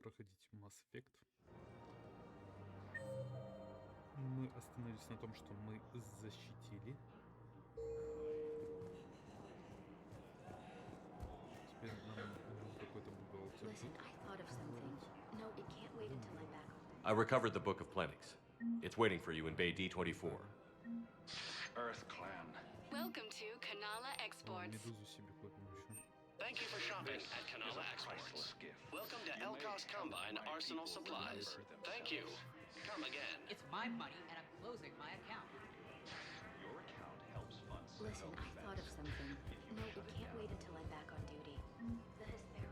проходить Mass Effect. Мы остановились на том, что мы защитили. Теперь нам какой-то бухгалтер. Listen, I thought of something. No, it can't wait until I'm back. I recovered the Book of Plenix. It's waiting for you in Bay D24. Earth Clan. Welcome to Kanala Exports. Медузу себе купим еще. Thank you for shopping at Kanala Exports. Welcome to Elkos Combine Arsenal Supplies. Thank you. Come again. It's my money, and I'm closing my account. Your account helps fund Listen, I thought of something. No, it can't wait until I'm back on duty. The hysteria.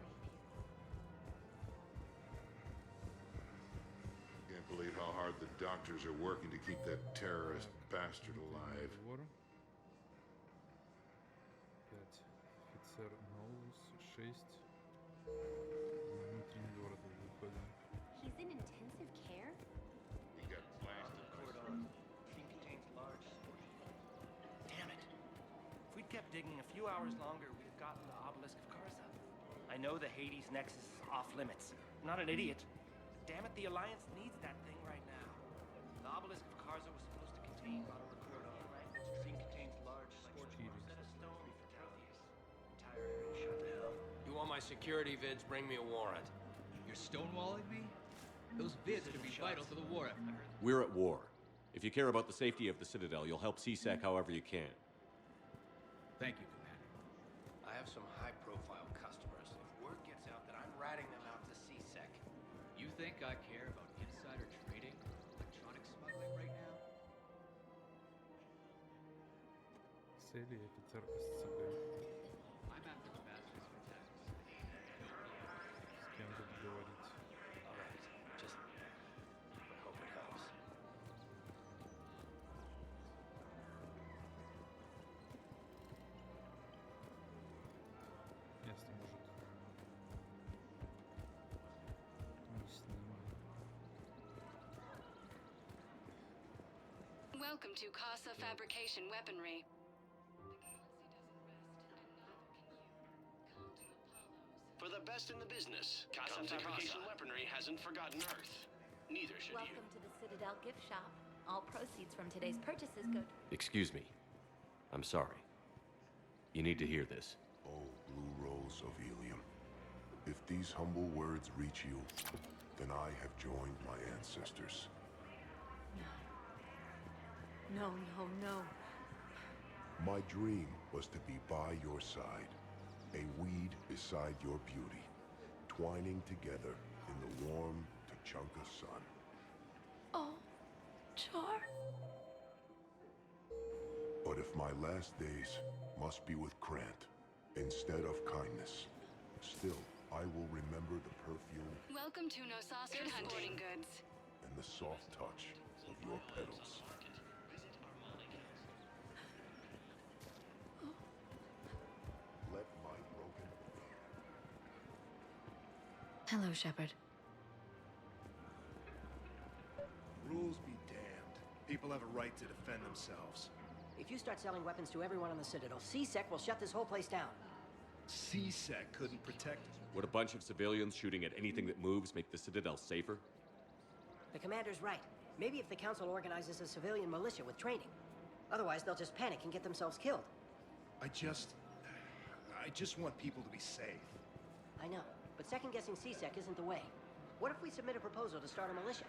Can't believe how hard the doctors are working to keep that terrorist bastard alive. Договор. 5. Офицер Ноулс. 6. Внутренний город выходим. He's in intensive care? He got blasted by Cordon. Machine contains large. Damn it. If we'd kept digging a few hours longer, we'd have gotten the obelisk of Karza. I know the Hades Nexus is off limits. I'm not an idiot. Damn it, the Alliance needs that thing right now. The obelisk of Karza was supposed to contain bottle recording, right? The machine contains large scorched set of stone for Protheus. Entire area shut down. You want my security vids? Bring me a warrant. You're stonewalling me? Those vids could be vital to the war effort. We're at war. If you care about the safety of the Citadel, you'll help CSEC however you can. Thank you, Commander. I have some high-profile customers. If word gets out that I'm ratting them out to CSEC. You think I care about insider trading, electronic smuggling right now? Цели офицер СЦП. I'm after the masters for tax. С кем тут говорить? All right, just I hope it helps. Если может. Мы снимаем. Welcome to Casa Fabrication Weaponry. For the best in the business, Casa Fabrication Weaponry hasn't forgotten Earth. Neither should you. Welcome to the Citadel gift shop. All proceeds from today's purchases go to... Excuse me. I'm sorry. You need to hear this. Oh, blue rose of helium. If these humble words reach you, then I have joined my ancestors. No, no, no. My dream was to be by your side, a weed beside your beauty, twining together in the warm Tachanka sun. Oh, Char. But if my last days must be with Krant, instead of kindness, still I will remember the perfume Welcome to Nosasa Sporting Goods. and the soft touch of your petals. Let my broken... Hello, Shepard. Rules be damned. People have a right to defend themselves. If you start selling weapons to everyone on the Citadel, CSEC will shut this whole place down. CSEC couldn't protect us. Would a bunch of civilians shooting at anything that moves make the Citadel safer? The commander's right. Maybe if the Council organizes a civilian militia with training. Otherwise, they'll just panic and get themselves killed. I just want people to be safe. I know, but second-guessing CSEC isn't the way. What if we submit a proposal to start a militia?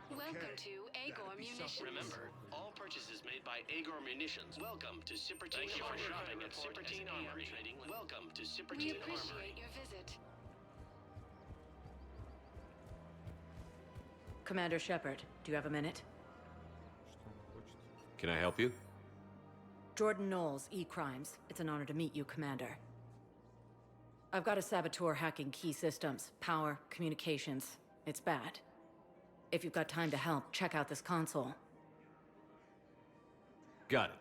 Welcome to Agor Munitions. Remember, all purchases made by Agor Munitions. Welcome to Cipertine Armory. Thank you for shopping at Cipertine Armory. Welcome to We Cipertine appreciate Armory. your visit. Commander Shepard, do you have a minute? Что он хочет? Can I help you? Jordan Knowles, E-Crimes. It's an honor to meet you, Commander. I've got a saboteur hacking key systems, power, communications. It's bad. If you've got time to help, check out this console. Got it.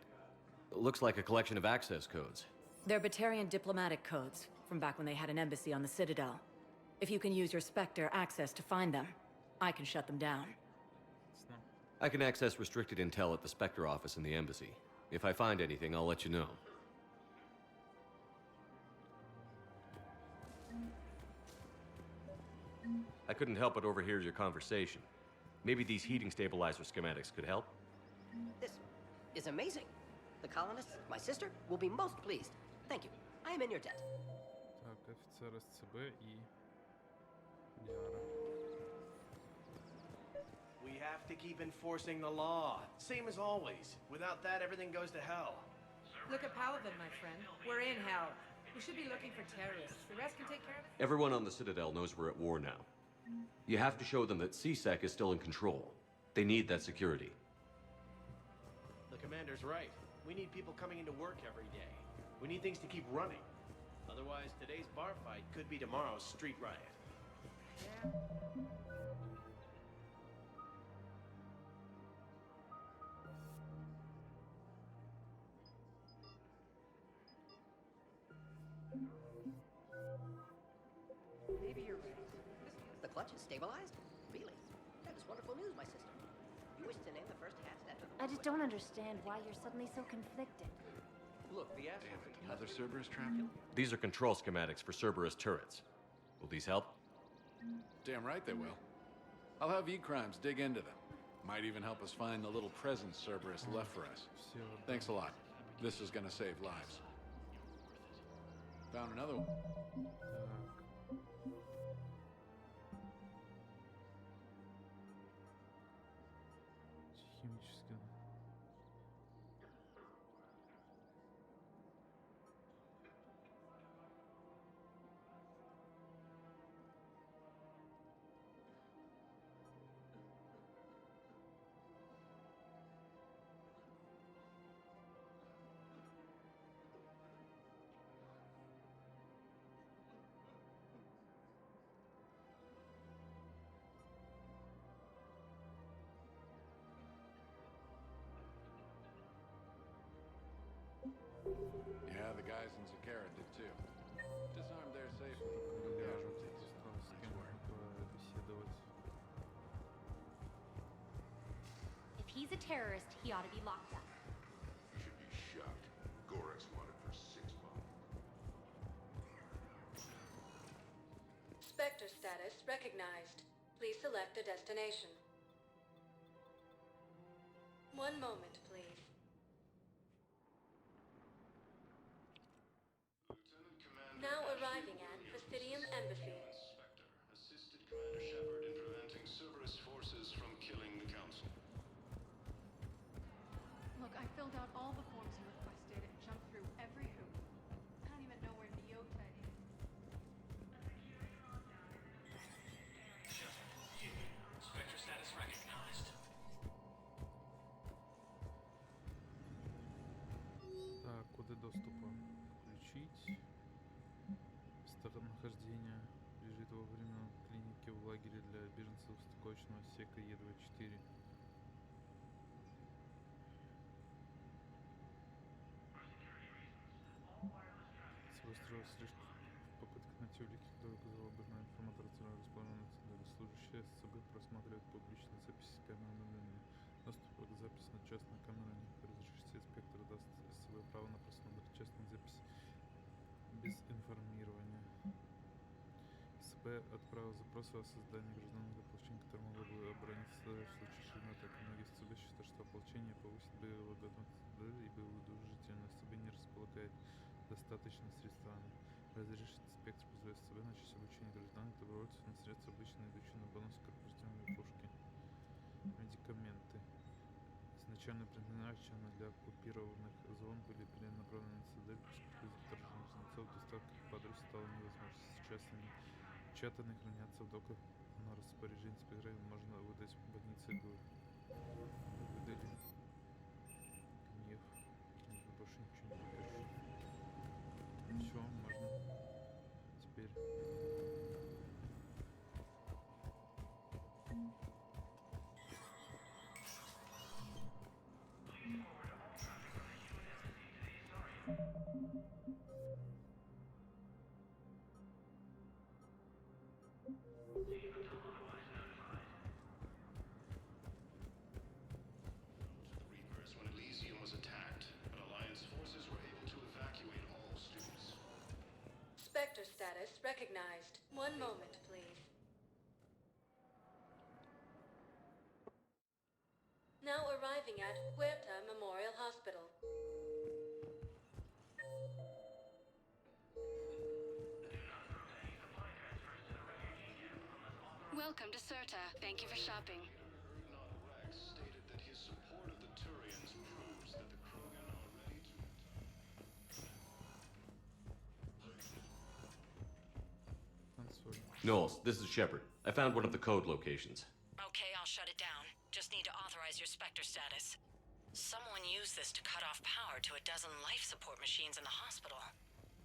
Looks like a collection of access codes. They're Batarian diplomatic codes, from back when they had an embassy on the Citadel. If you can use your Spectre access to find them, I can shut them down. I can access restricted intel at the Spectre office in the embassy. If I find anything, I'll let you know. I couldn't help but overhear your conversation. Maybe these heating stabilizer schematics could help? This is amazing. The colonists, my sister, will be most pleased. Thank you. I am in your debt. Так, офицер СЦБ и Диара. We have to keep enforcing the law. Same as always. Without that, everything goes to hell. Look at Paladin, my friend. We're in hell. We should be looking for terrorists. The rest can take care of it. Everyone on the Citadel knows we're at war now. You have to show them that CSEC is still in control. They need that security. The commander's right. We need people coming into work every day. We need things to keep running. Otherwise, today's bar fight could be tomorrow's street riot. Yeah. Maybe you're right. The clutch is stabilized? Really? That is wonderful news, my sister. You wish to name the first hatch after the... I just don't understand why you're suddenly so conflicted. Look, the ass... Damn it, another Cerberus trap? These are control schematics for Cerberus turrets. Will these help? Damn right they will. I'll have E-Crimes dig into them. Might even help us find the little presents Cerberus left for us. Thanks a lot. This is gonna save lives. Found another one. Химически. Yeah, the guys in Zakara did too. Disarmed their safe. No casualties. Nice work. If he's a terrorist, he ought to be locked up. You should be shocked. Gorex wanted for 6 months. Spectre status recognized. Please select a destination. One moment, please. Now arriving at Presidium Embassy. Spectre assisted Commander Shepard in preventing Cerberus forces from killing the Council. Look, I filled out all the forms you requested and jumped through every hoop. I don't even know where Neota is. Spectre status recognized. Так, коды доступа включить. Нахождение лежит во временном клинике в лагере для беженцев стыковочного отсека Е24. Выстроил слишком в попытках найти улики, которые указала бы на информатора расположенного на центре. Служащие СЦБ просматривают публичные записи с камер наблюдения. Доступ к записи на частную камеру не разрешите. Инспектор даст СЦБ право на просмотр частной записи без информирования. СП отправил запрос о создании гражданного ополчения, которое могло бы оборониться в случае очередной атаки. Многие СЦБ считают, что ополчение повысит боевую готовность и боевую дружительность. СЦБ не располагает достаточно средствами. Разрешить спектр позволяет СЦБ начать обучение гражданам добровольцев на средства, обычно идущие на бонус корпоративной пушки. Медикаменты. Изначально предназначены для оккупированных зон, были перенаправлены на цитадель, поскольку из-за вторжения жнецов доставка их по адресу стала невозможной. Сейчас они печатаны хранятся в доках на распоряжение инспектора, можно выдать в больнице ГУ. Выдали гнев. Больше ничего не выпишу. Все, можно теперь. Spectre status recognized. One moment, please. Now arriving at Huerta Memorial Hospital. Welcome to Serta. Thank you for shopping. Rex stated that his support of the Turians proves that the Krogan are ready to... Knowles, this is Shepard. I found one of the code locations. Okay, I'll shut it down. Just need to authorize your Spectre status. Someone used this to cut off power to a dozen life support machines in the hospital.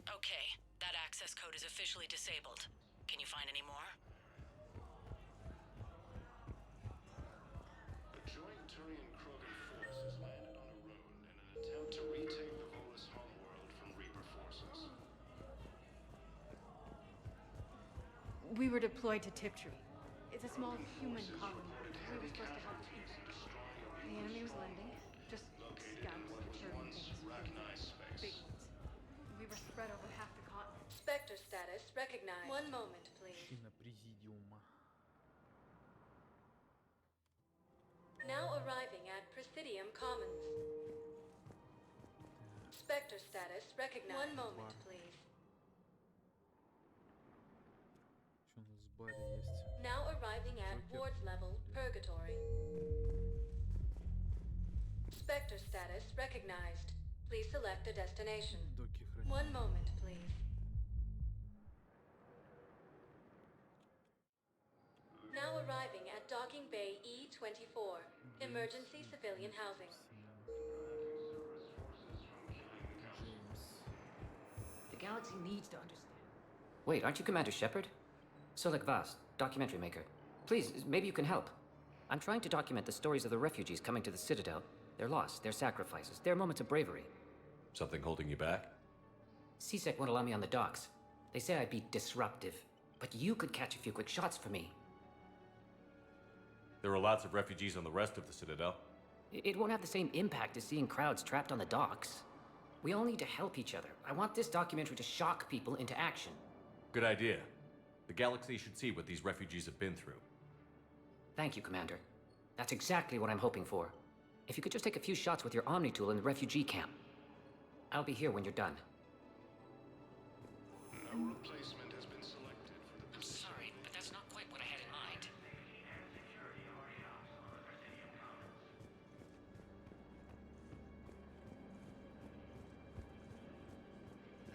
Okay, that access code is officially disabled. Can you find any more? A joint Turian-Krogan force has landed on a road in an attempt to retake the Volus homeworld from Reaper forces. We were deployed to Tiptree. It's a small human colony. We were supposed to help people. The enemy was landing. Just scouts patrolling things. Big ones. We were spread over half the continent. Spectre status recognized. One moment, please. Шина президиума. Now arriving at Presidium Commons. Spectre status recognized. One moment, please. Что у нас в баре есть? Now arriving at Ward's level, Purgatory. Spectre status recognized. Please select a destination. Доки хранения. One moment, please. Now arriving at Docking Bay E-24, Emergency Civilian Housing. The galaxy needs to understand. Wait, aren't you Commander Shepard? Solek Vast, documentary maker. Please, maybe you can help. I'm trying to document the stories of the refugees coming to the Citadel. Their loss, their sacrifices, their moments of bravery. Something holding you back? CSEC won't allow me on the docks. They say I'd be disruptive. But you could catch a few quick shots for me. There are lots of refugees on the rest of the Citadel. It won't have the same impact as seeing crowds trapped on the docks. We all need to help each other. I want this documentary to shock people into action. Good idea. The galaxy should see what these refugees have been through. Thank you, Commander. That's exactly what I'm hoping for. If you could just take a few shots with your Omni tool in the refugee camp. I'll be here when you're done. No replacement has been selected for the position. I'm sorry, but that's not quite what I had in mind.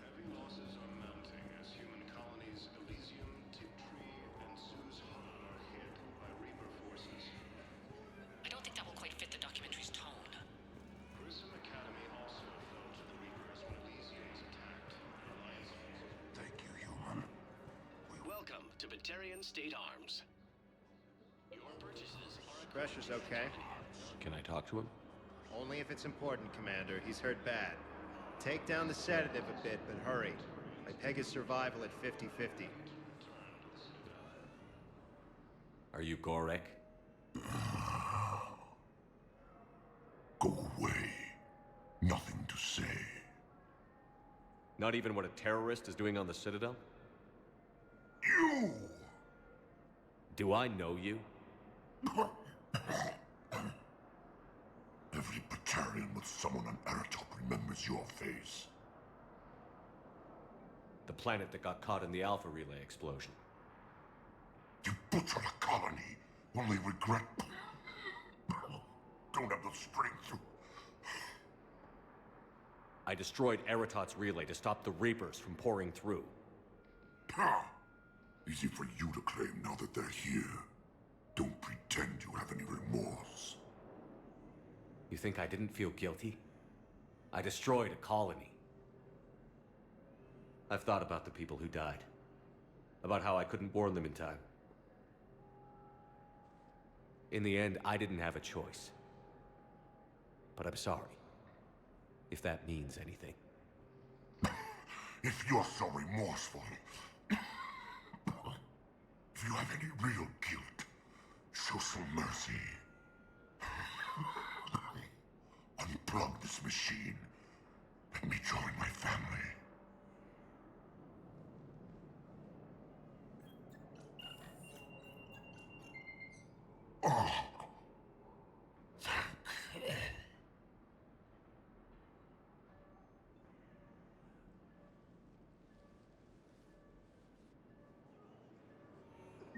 Heavy losses are mounting as human colonies Elysium, Tiptree, and Sue's Hollow are hit by Reaper forces. I don't think that will quite fit the documentary's tone. Prism Academy also fell to the Reapers when Elysium was attacked. Alliance. Thank you, human. Welcome to Batarian State Arms. Your purchases are... Pressure's okay. Can I talk to him? Only if it's important, Commander. He's hurt bad. Take down the sedative a bit, but hurry. I peg his survival at 50-50. Are you Gorek? Go away. Nothing to say. Not even what a terrorist is doing on the Citadel? You! Do I know you? Every Batarian with someone on Eratop remembers your face. The planet that got caught in the Alpha Relay explosion. You butchered a colony, only regret... Don't have the strength to... I destroyed Eratot's relay to stop the Reapers from pouring through. Ha! Easy for you to claim now that they're here. Don't pretend you have any remorse. You think I didn't feel guilty? I destroyed a colony. I've thought about the people who died. About how I couldn't warn them in time. In the end, I didn't have a choice. But I'm sorry. If that means anything. If you're so remorseful... if you have any real guilt, show some mercy. Unplug this machine. Let me join my family. Oh. Thank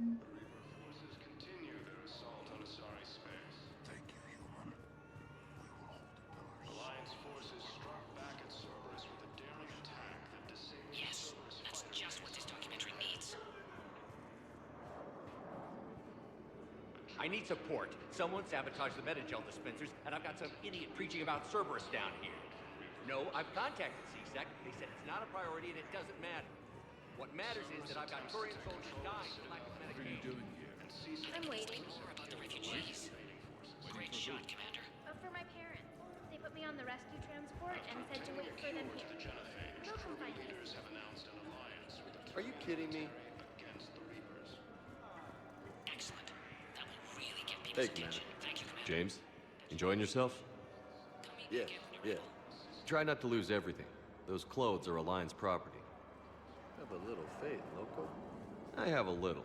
Reaper forces continue their assault on Asari space. Thank you, human. We will hold the pillars. Alliance forces struck back at Cerberus with a daring attack that disabled Yes, Cerberus that's fighter just what this documentary needs. I need support. Someone sabotaged the Metagel dispensers, and I've got some idiot preaching about Cerberus down here. No, I've contacted CSEC. They said it's not a priority and it doesn't matter. What matters is that I've got Turian soldiers dying from lack of What are you medication. doing here? I'm waiting. More about the refugees. Great shot, Commander. For my parents. They put me on the rescue transport and said to wait for them here. They'll come find me. have announced an alliance with the Are you kidding me? against the Reapers. Excellent. That will really get Hey, people's Commander. attention. Thank you, Commander. James, enjoying yourself? Yeah, yeah. Try not to lose everything. Those clothes are Alliance property. Have a little faith, loco. I have a little.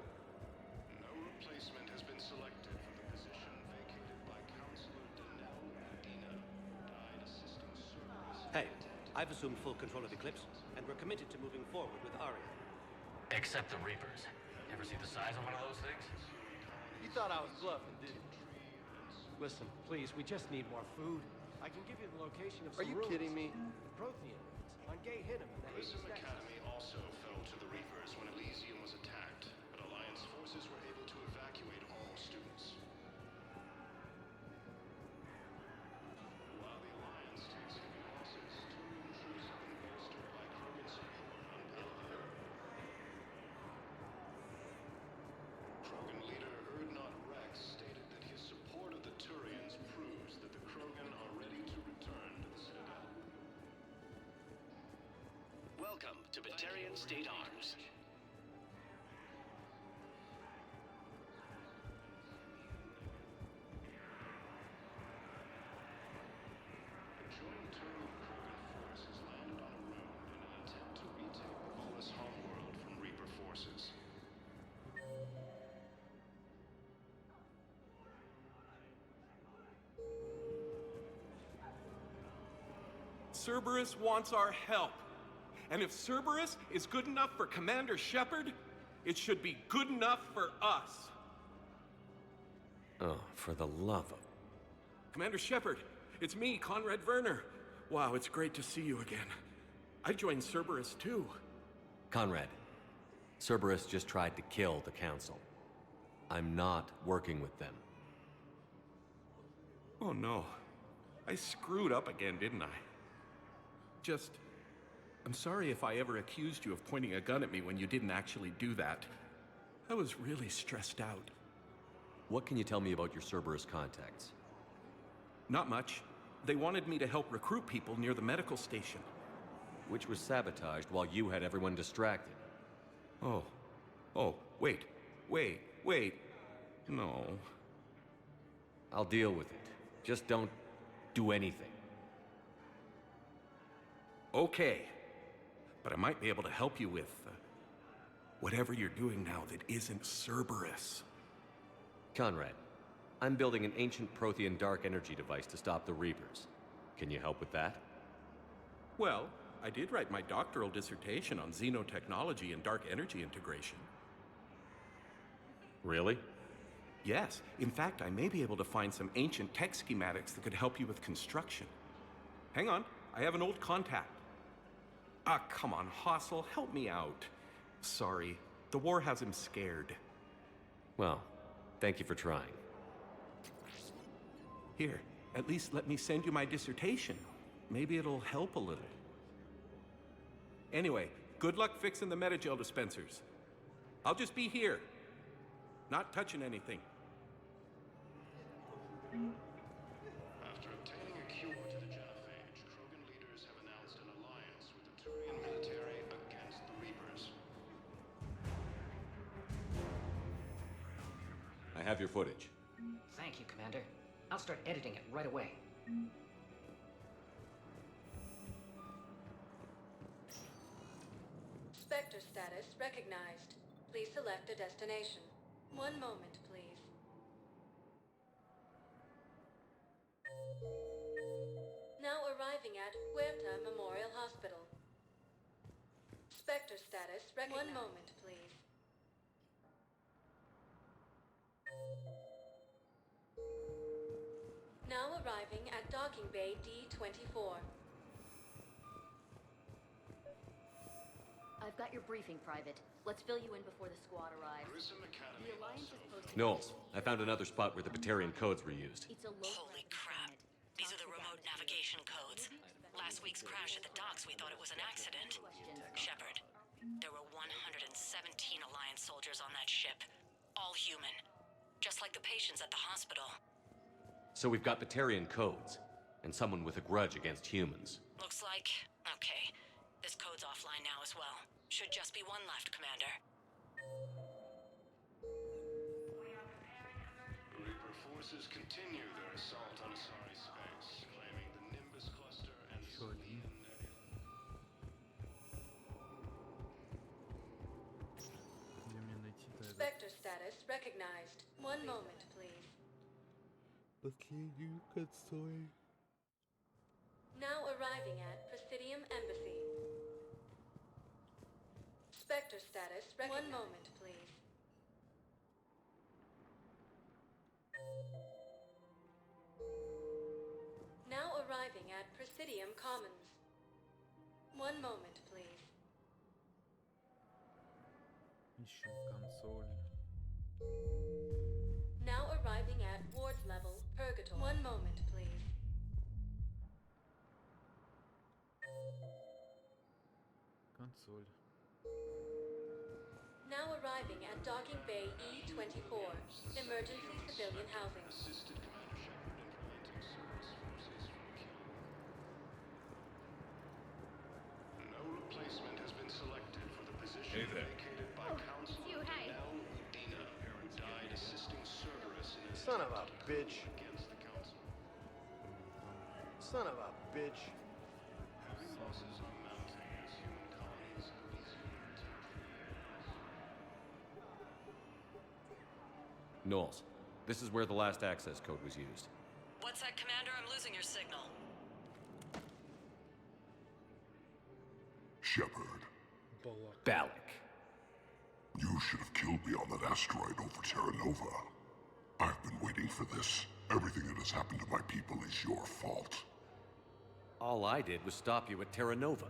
No replacement has been selected for the position vacated by Counselor Danelle Medina, who died assisting Cerberus. Hey, I've assumed full control of Eclipse, and we're committed to moving forward with Aria. Except the Reapers. Ever see the size of one of those things? You thought I was bluffing, didn't you? Listen, please, we just need more food. I can give you the location of some Are you ruins. kidding me? The Prothean ruins on Gay Hinnom and the Hades Prism Nexus. Academy also fell to the Reapers when Elysium was attacked, but Alliance forces were able to evacuate all students. While the Alliance takes heavy losses, Turian troops have been bolstered by Krogan support on Pelion. Krogan leader Erdnot Rex stated that his support of the Turians proves that the Krogan are ready to return to the Citadel. Welcome to Batarian State Arms. A joint Turian Krogan force has landed on a moon in an attempt to retake the Volus homeworld from Reaper forces. Cerberus wants our help. And if Cerberus is good enough for Commander Shepard, it should be good enough for us. Oh, for the love of... Commander Shepard, it's me, Conrad Werner. Wow, it's great to see you again. I joined Cerberus too. Conrad, Cerberus just tried to kill the Council. I'm not working with them. Oh no. I screwed up again, didn't I? I'm sorry if I ever accused you of pointing a gun at me when you didn't actually do that. I was really stressed out. What can you tell me about your Cerberus contacts? Not much. They wanted me to help recruit people near the medical station. Which was sabotaged while you had everyone distracted. Oh, wait. No. I'll deal with it. Just don't do anything. Okay. But I might be able to help you with whatever you're doing now that isn't Cerberus. Conrad, I'm building an ancient Prothean dark energy device to stop the Reapers. Can you help with that? Well, I did write my doctoral dissertation on xenotechnology and dark energy integration. Really? Yes. In fact, I may be able to find some ancient tech schematics that could help you with construction. Hang on, I have an old contact. Ah, come on, Hossel, help me out. Sorry, the war has him scared. Well, thank you for trying. Here, at least let me send you my dissertation. Maybe it'll help a little. Anyway, good luck fixing the Metagel dispensers. I'll just be here. Not touching anything. After obtaining a cure to the genophage, Krogan leaders have announced an alliance with the Turian military against the Reapers. I have your footage. Thank you, Commander. I'll start editing it right away. Spectre status recognized. Please select a destination. One moment, please. Now arriving at Huerta Memorial Hospital. Spectre status recognized. One moment, please. arriving at docking bay D-24. I've got your briefing, Private. Let's fill you in before the squad arrives. The Alliance is posting... Knowles, I found another spot where the Batarian codes were used. It's a Holy crap. These are the remote navigation codes. Last week's crash at the docks, we thought it was an accident. Shepard, there were 117 Alliance soldiers on that ship. All human. Just like the patients at the hospital. So we've got Batarian codes, and someone with a grudge against humans. Looks like... Okay. This code's offline now as well. Should just be one left, Commander. Reaper forces continue their assault on Asari space, claiming the Nimbus cluster and Zillion Nebula. Где мне найти-то этот Spectre status recognized. One moment, please. последнюю консоль? Now arriving at Presidium Embassy. Spectre status recognized. One moment, please. Now arriving at Presidium Commons. One moment, please. Ищем консоль. Now arriving at Ward's level, Purgatory. One moment, please. Консоль. Now arriving at docking bay E-24, emergency civilian housing. Assisted Commander Shepard in preventing service forces from killing. No replacement has been selected for the position vacated by Council Al Udina, who died assisting Cerberus in his Son of a bitch. against the Council. Son of a bitch. Heavy losses are mounting as human colonies Elysium and Knowles, this is where the last access code was used. What's that, Commander? I'm losing your signal. Shepard, Balak. you should have killed me on that asteroid over Terra Nova. I've been waiting for this. Everything that has happened to my people is your fault. All I did was stop you at Terra Nova.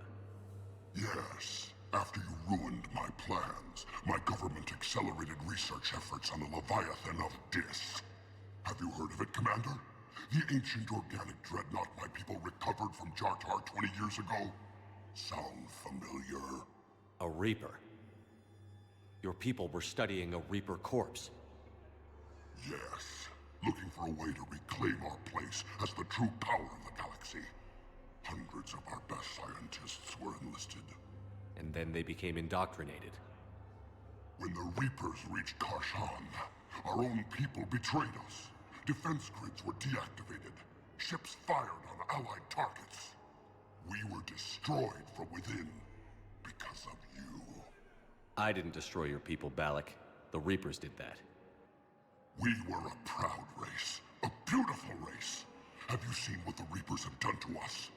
Yes. After you ruined my plans, my government accelerated research efforts on the Leviathan of Dis. Have you heard of it, Commander? The ancient organic dreadnought my people recovered from Jartar 20 years ago? Sound familiar? A Reaper. Your people were studying a Reaper corpse. Yes. Looking for a way to reclaim our place as the true power of the galaxy. Hundreds of our best scientists were enlisted. And then they became indoctrinated. When the Reapers reached Karshan, our own people betrayed us. Defense grids were deactivated. Ships fired on Allied targets. We were destroyed from within because of you. I didn't destroy your people, Balak. The Reapers did that. We were a proud race. A beautiful race. Have you seen what the Reapers have done to us?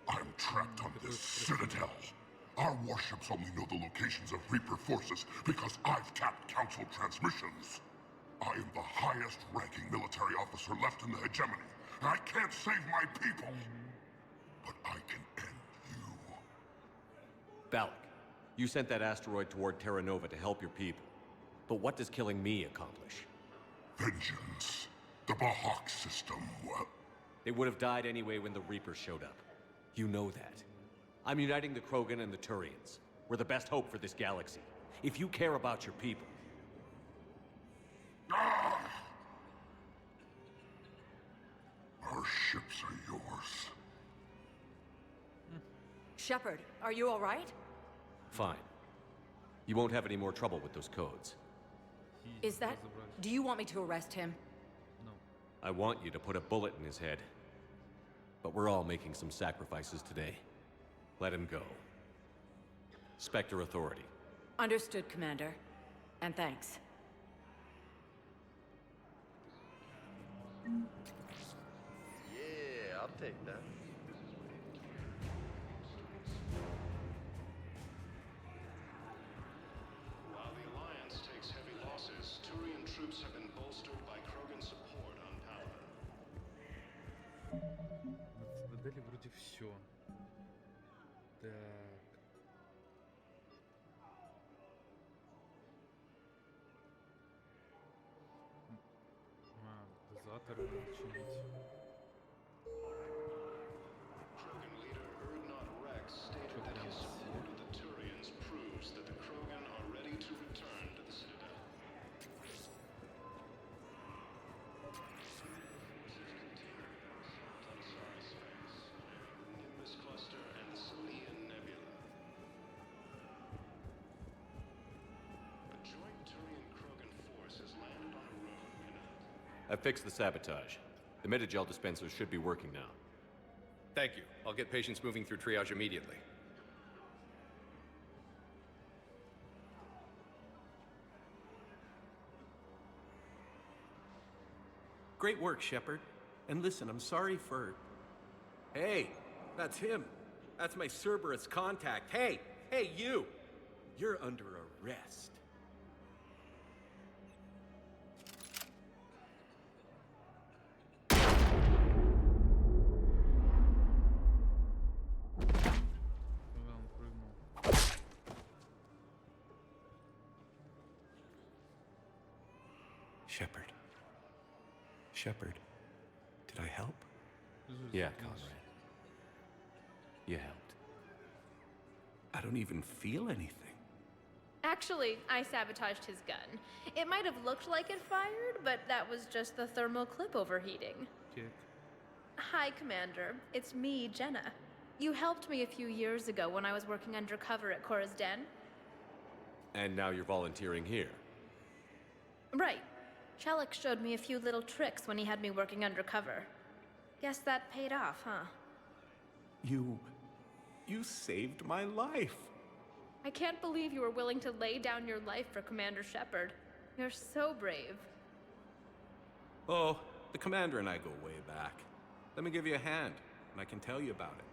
I'm trapped on this citadel. Our warships only know the locations of Reaper forces because I've tapped Council transmissions. I am the highest-ranking military officer left in the hegemony, and I can't save my people. But I can end you. Balak, you sent that asteroid toward Terra Nova to help your people. But what does killing me accomplish? Vengeance. The Bahak system, well... They would have died anyway when the Reapers showed up. You know that. I'm uniting the Krogan and the Turians. We're the best hope for this galaxy. If you care about your people... Ah! Our ships are yours. Shepard, are you all right? Fine. You won't have any more trouble with those codes. Is that... Do you want me to arrest him? I want you to put a bullet in his head. But we're all making some sacrifices today. Let him go. Spectre Authority. Understood, Commander. And thanks. Yeah, I'll take that. While the Alliance takes heavy losses, Turian troops have been bolstered by Krogan support on power. Все. Так. Дозаторы надо чинить. Krogan leader Erdnot Rex stated that his support of the Turians proves that the Krogan are ready to return to the Citadel. Nimbus Cluster and the Salian Nebula. A joint Turian-Krogan force has landed on a road in a... I fixed the sabotage. The Metagel dispensers should be working now. Thank you. I'll get patients moving through triage immediately. Great work, Shepard. And listen, I'm sorry for... Hey, that's him. That's my Cerberus contact. Hey, you! You're under arrest. Shepard, did I help? Yeah, Conrad. You helped. I don't even feel anything. Actually, I sabotaged his gun. It might have looked like it fired, but that was just the thermal clip overheating. Kick. Hi, Commander. It's me, Jenna. You helped me a few years ago when I was working undercover at Cora's Den. And now you're volunteering here. Right. Shellick showed me a few little tricks when he had me working undercover. Guess that paid off, huh? You saved my life. I can't believe you were willing to lay down your life for Commander Shepard. You're so brave. Oh, the Commander and I go way back. Let me give you a hand, and I can tell you about it.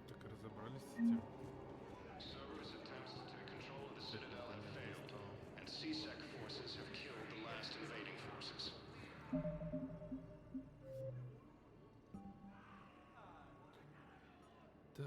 Так разобрались с этим. Cerberus attempts to take control of the Citadel have failed, and CSEC forces have killed the last invading forces. Да.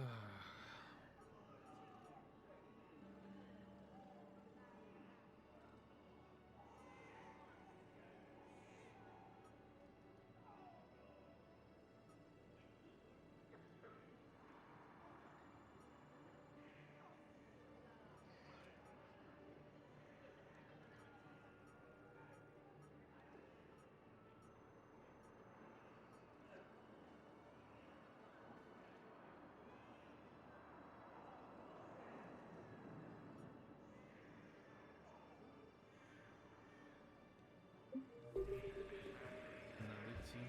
Надо идти.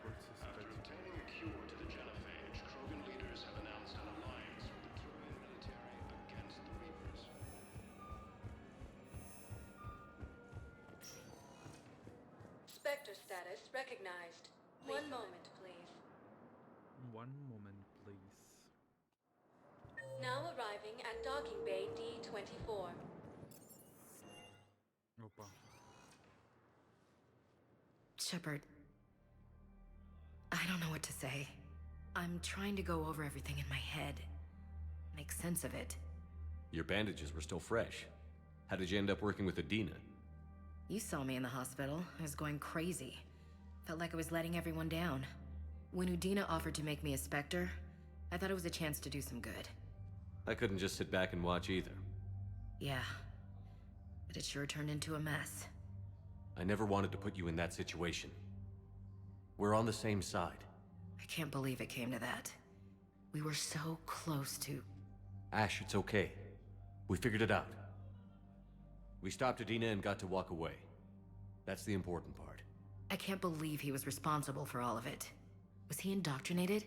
Кольца After искать. obtaining a cure to the genophage, Krogan leaders have announced an alliance with the Turian military against the Reapers. Spectre status recognized. One moment, please. One moment, please. Now arriving at docking bay D-24. Опа. Shepard, I don't know what to say. I'm trying to go over everything in my head. Make sense of it. Your bandages were still fresh. How did you end up working with Adina? You saw me in the hospital. I was going crazy. Felt like I was letting everyone down. When Udina offered to make me a Spectre, I thought it was a chance to do some good. I couldn't just sit back and watch either. Yeah. But it sure turned into a mess. I never wanted to put you in that situation. We're on the same side. I can't believe it came to that. We were so close to... Ash, it's okay. We figured it out. We stopped Adina and got to walk away. That's the important part. I can't believe he was responsible for all of it. Was he indoctrinated?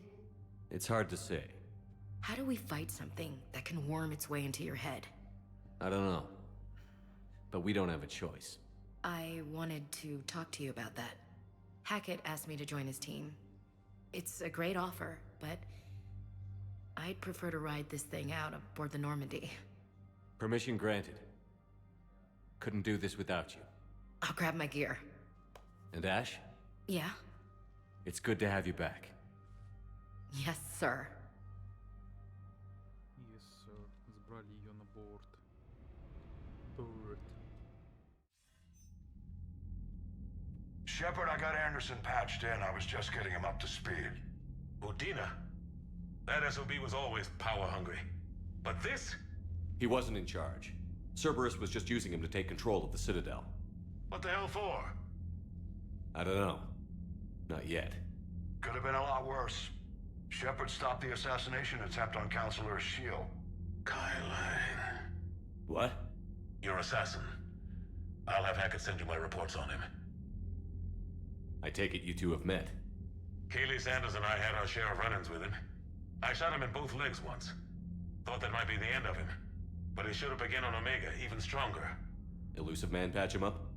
It's hard to say. How do we fight something that can worm its way into your head? I don't know. But we don't have a choice. I wanted to talk to you about that. Hackett asked me to join his team. It's a great offer, but I'd prefer to ride this thing out aboard the Normandy. Permission granted. Couldn't do this without you. I'll grab my gear. And Ash? Yeah? It's good to have you back. Yes, sir. Yes, sir. Забрали ее на борт. Bird. Shepard, I got Anderson patched in. I was just getting him up to speed. Udina? That SOB was always power-hungry. But this? He wasn't in charge. Cerberus was just using him to take control of the Citadel. What the hell for? I don't know. Not yet. Could have been a lot worse. Shepard stopped the assassination attempt on Counselor Shield. Kai Lang. What? Your assassin. I'll have Hackett send you my reports on him. I take it you two have met. Kaylee Sanders and I had our share of run-ins with him. I shot him in both legs once. Thought that might be the end of him. But he showed up again on Omega, even stronger. Elusive Man patch him up?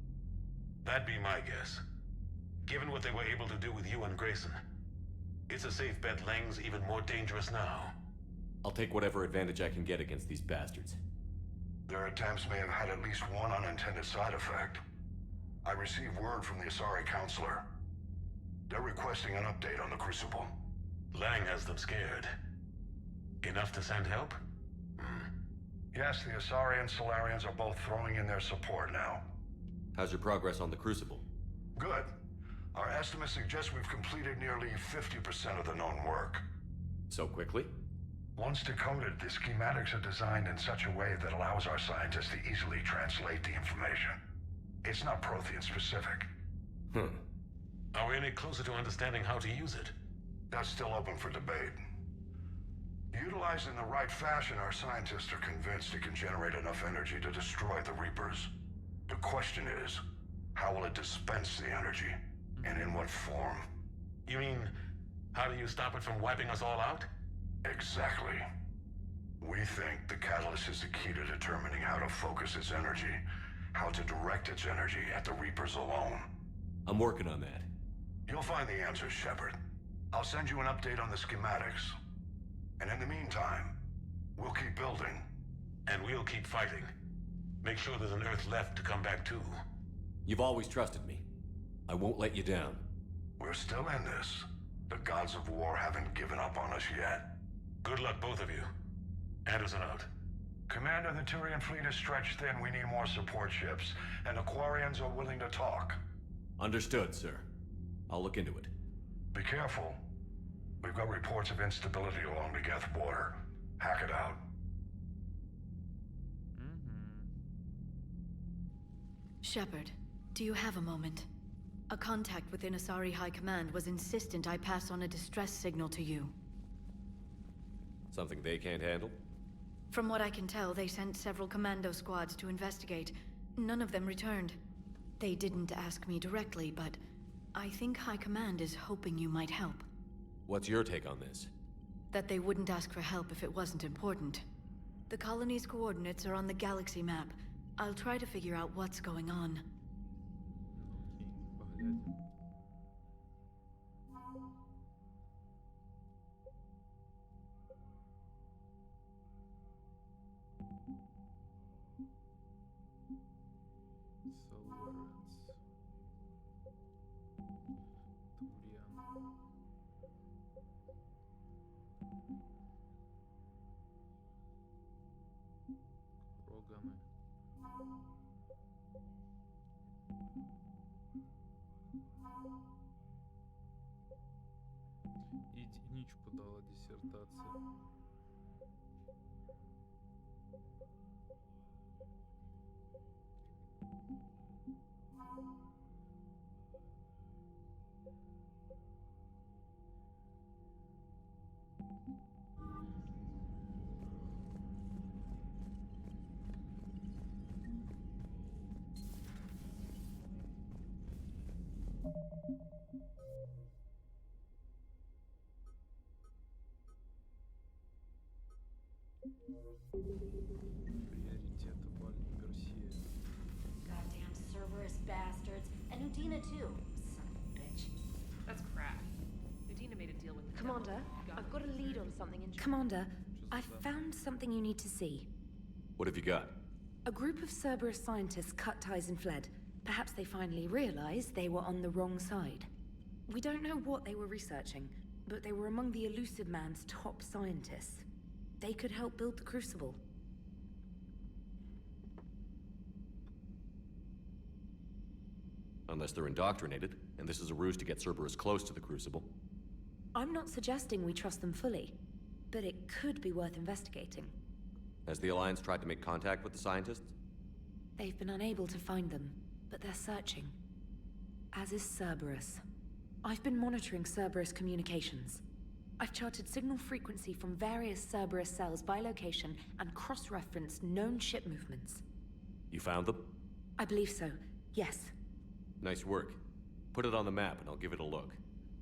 That'd be my guess. Given what they were able to do with you and Grayson. It's a safe bet Lang's even more dangerous now. I'll take whatever advantage I can get against these bastards. Their attempts may have had at least one unintended side effect. I received word from the Asari Counselor. They're requesting an update on the Crucible. Lang has them scared. Enough to send help? Yes, the Asari and Solarians are both throwing in their support now. How's your progress on the Crucible? Good. Our estimates suggest we've completed nearly 50% of the known work. So quickly? Once decoded, the schematics are designed in such a way that allows our scientists to easily translate the information. It's not Prothean specific. Are we any closer to understanding how to use it? That's still open for debate. Utilized in the right fashion, our scientists are convinced it can generate enough energy to destroy the Reapers. The question is, how will it dispense the energy? And in what form? You mean, how do you stop it from wiping us all out? Exactly. We think the catalyst is the key to determining how to focus its energy, how to direct its energy at the Reapers alone. I'm working on that. You'll find the answers, Shepard. I'll send you an update on the schematics. And in the meantime, we'll keep building. And we'll keep fighting. Make sure there's an Earth left to come back to. You've always trusted me. I won't let you down. We're still in this. The gods of war haven't given up on us yet. Good luck, both of you. Anderson out. Commander, the Turian fleet is stretched thin. We need more support ships. And Aquarians are willing to talk. Understood, sir. I'll look into it. Be careful. We've got reports of instability along the Geth border. Hack it out. Shepard, do you have a moment? A contact within Asari High Command was insistent I pass on a distress signal to you. Something they can't handle? From what I can tell, they sent several commando squads to investigate. None of them returned. They didn't ask me directly, but I think High Command is hoping you might help. What's your take on this? That they wouldn't ask for help if it wasn't important. The colony's coordinates are on the galaxy map. I'll try to figure out what's going on. Единичку дала диссертация. Приоритеты Вальни Персия. Goddamn Cerberus bastards. And Udina too. Son of a bitch. That's crap. Udina made a deal with the Commander, I've got a lead on something interesting. Commander, I found something you need to see. What have you got? A group of Cerberus scientists cut ties and fled. Perhaps they finally realized they were on the wrong side. We don't know what they were researching, but they were among the Elusive Man's top scientists. They could help build the Crucible. Unless they're indoctrinated, and this is a ruse to get Cerberus close to the Crucible. I'm not suggesting we trust them fully, but it could be worth investigating. Has the Alliance tried to make contact with the scientists? They've been unable to find them, but they're searching. As is Cerberus. I've been monitoring Cerberus communications. I've charted signal frequency from various Cerberus cells by location and cross-referenced known ship movements. You found them? I believe so, yes. Nice work. Put it on the map and I'll give it a look.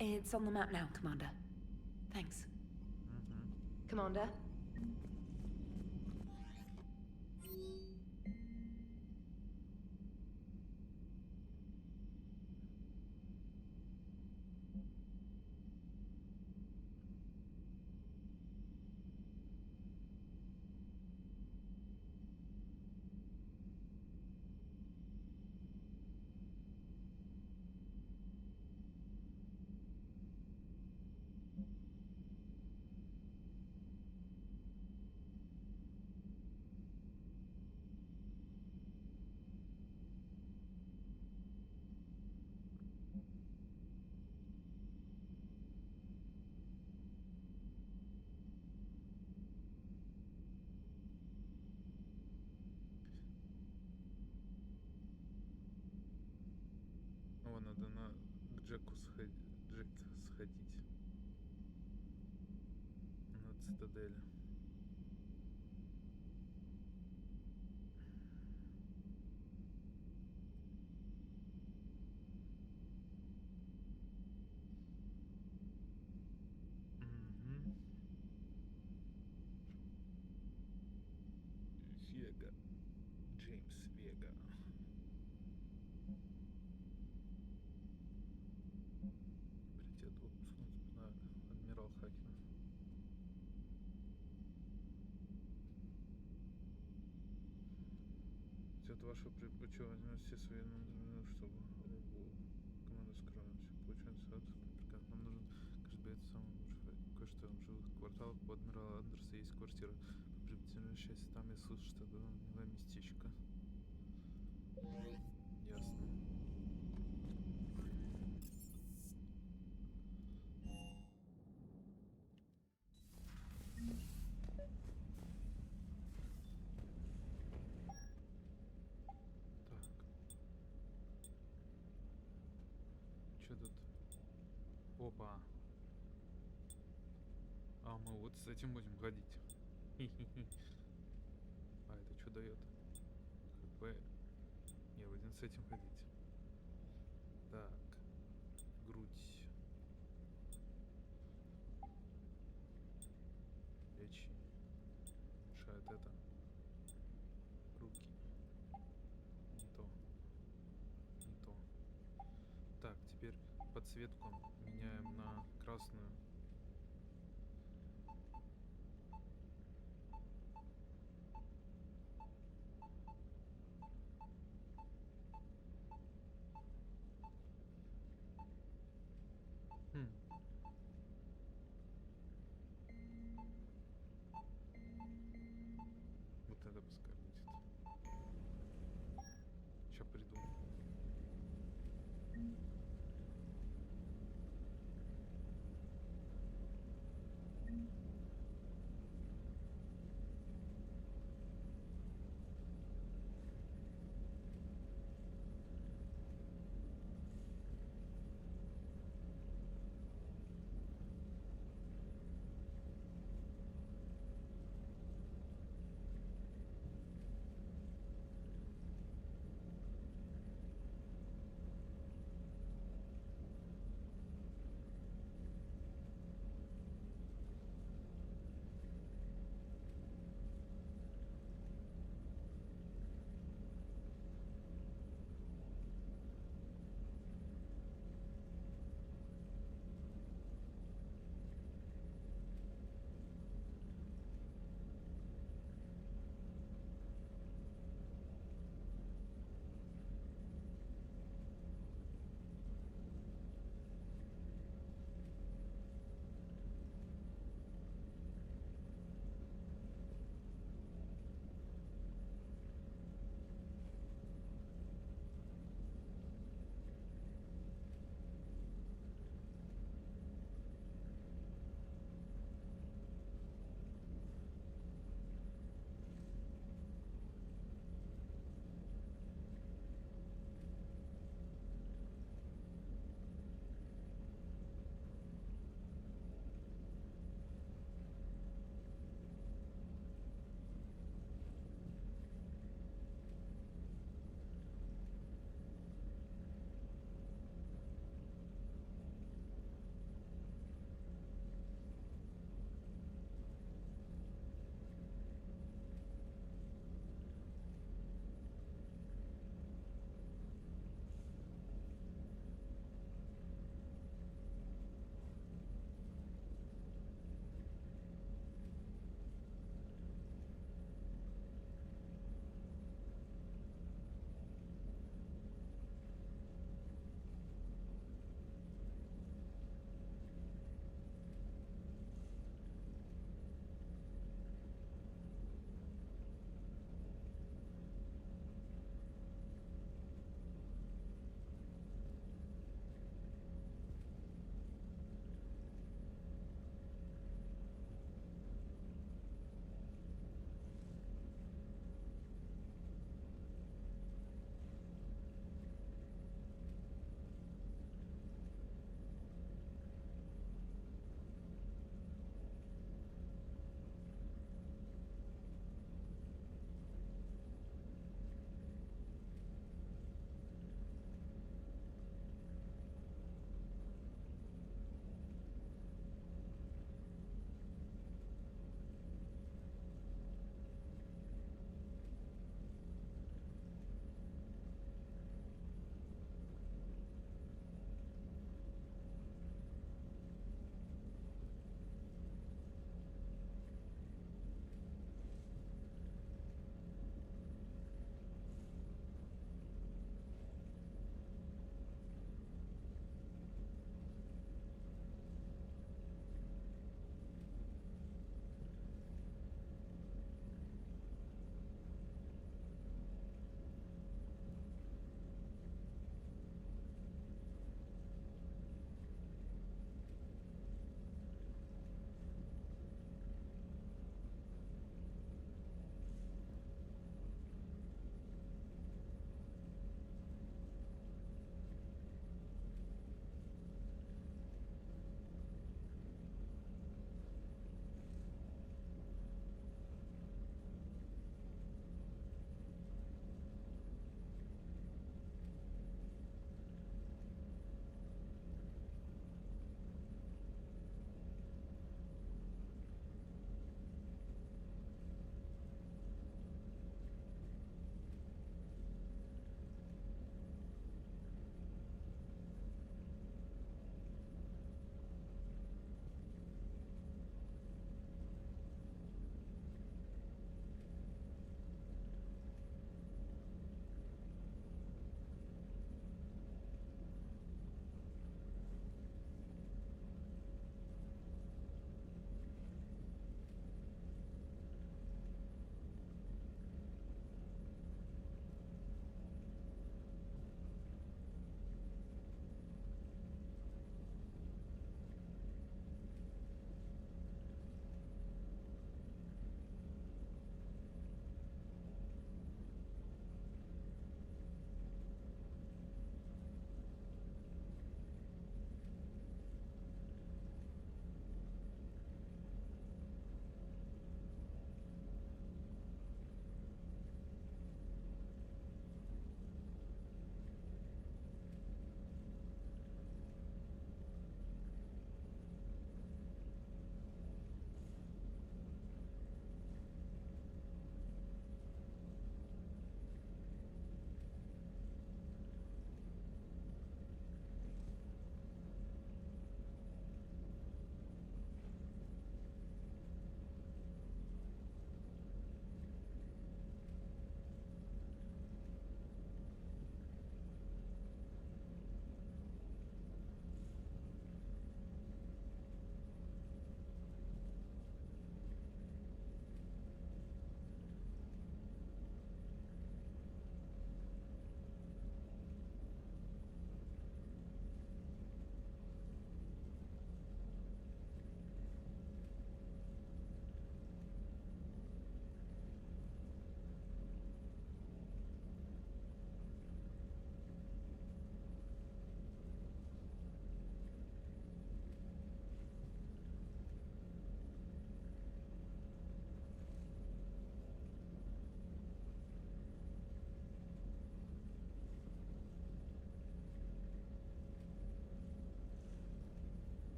It's on the map now, Commander. Thanks. Commander? О, надо к Джеку сходить. На цитадель. Вега. Джеймс Вега. Приоритет отпуск на адмирал Хакин. Взять вашего прибытия возьмем все свои, чтобы команда скрываемся. Получается, нам нужен каждый боец самый лучший. Кое-что в жилых кварталах у адмирала Андерса есть квартира. По прибытию счастья там я слышу, что это милое местечко. Ясно. Что тут? Опа. А мы вот с этим будем ходить. А это что дает? ХП. Не, будем с этим ходить. Так. Грудь. Плечи. Мешает это. Руки. Не то. Не то. Так, теперь подсветку меняем на красную. Вот это пускай будет. Сейчас придумаю.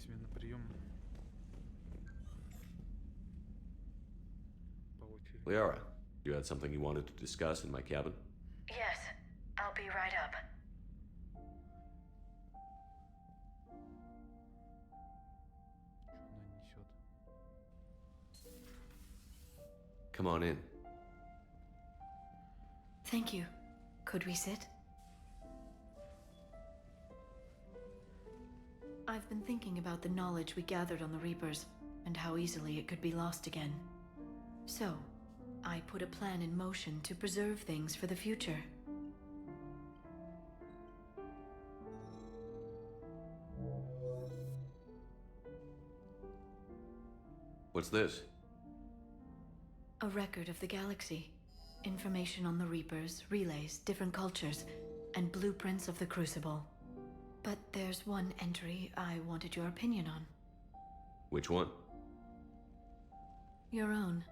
себе на прием. По очереди. Liara, you had something you wanted to discuss in my cabin? Yes, I'll be right up. Что она несет? Come on in. Thank you. Could we sit? I've been thinking about the knowledge we gathered on the Reapers, and how easily it could be lost again. So, I put a plan in motion to preserve things for the future. What's this? A record of the galaxy. Information on the Reapers, relays, different cultures, and blueprints of the Crucible. But there's one entry I wanted your opinion on. Which one? Your own.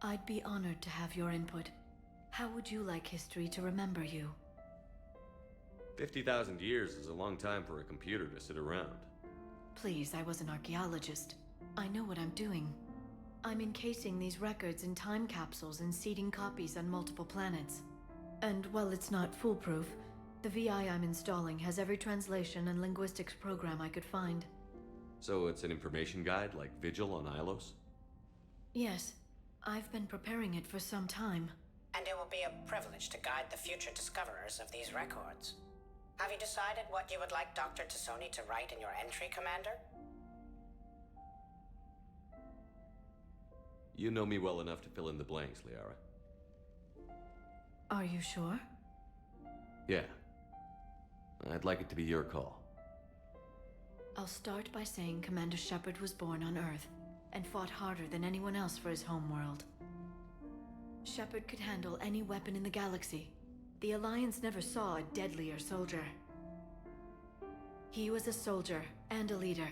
I'd be honored to have your input. How would you like history to remember you? 50,000 years is a long time for a computer to sit around. Please, I was an archaeologist. I know what I'm doing. I'm encasing these records in time capsules and seeding copies on multiple planets. And while it's not foolproof, the VI I'm installing has every translation and linguistics program I could find. So it's an information guide like Vigil on Ilos? Yes, I've been preparing it for some time. And it will be a privilege to guide the future discoverers of these records. Have you decided what you would like Dr. Tassoni to write in your entry, Commander? You know me well enough to fill in the blanks, Liara. Are you sure? Yeah. I'd like it to be your call. I'll start by saying Commander Shepard was born on Earth and fought harder than anyone else for his homeworld. Shepard could handle any weapon in the galaxy. The Alliance never saw a deadlier soldier. He was a soldier and a leader,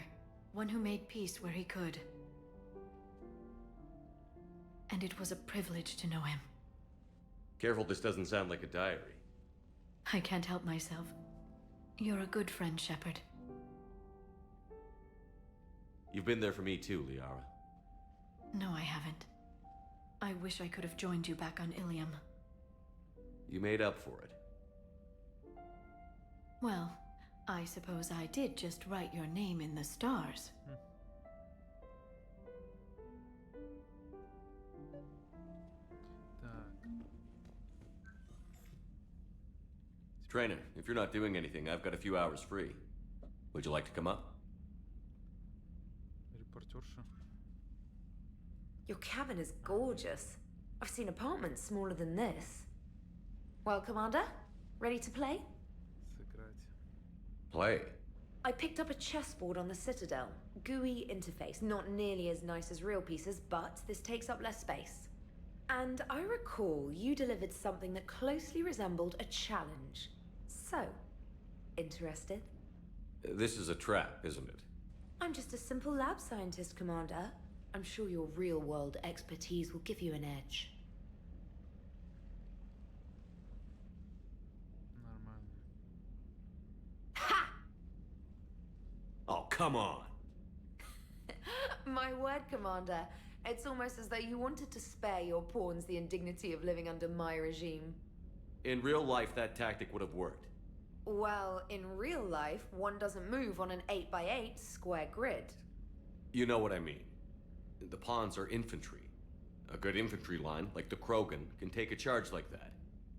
one who made peace where he could. And it was a privilege to know him. Careful this doesn't sound like a diary. I can't help myself. You're a good friend, Shepard. You've been there for me too, Liara. No, I haven't. I wish I could have joined you back on Ilium. You made up for it. Well, I suppose I did just write your name in the stars. Trainer, if you're not doing anything, I've got a few hours free. Would you like to come up? Репортерша. Your cabin is gorgeous. I've seen apartments smaller than this. Well, Commander, ready to play? Сыграть. Play. I picked up a chessboard on the Citadel. GUI interface, not nearly as nice as real pieces, but this takes up less space. And I recall you delivered something that closely resembled a challenge. So, interested? This is a trap, isn't it? I'm just a simple lab scientist, Commander. I'm sure your real-world expertise will give you an edge. Нормально. Ha! Oh, come on! My word, Commander. It's almost as though you wanted to spare your pawns the indignity of living under my regime. In real life, that tactic would have worked. Well, in real life, one doesn't move on an 8x8 square grid. You know what I mean. The pawns are infantry. A good infantry line, like the Krogan, can take a charge like that.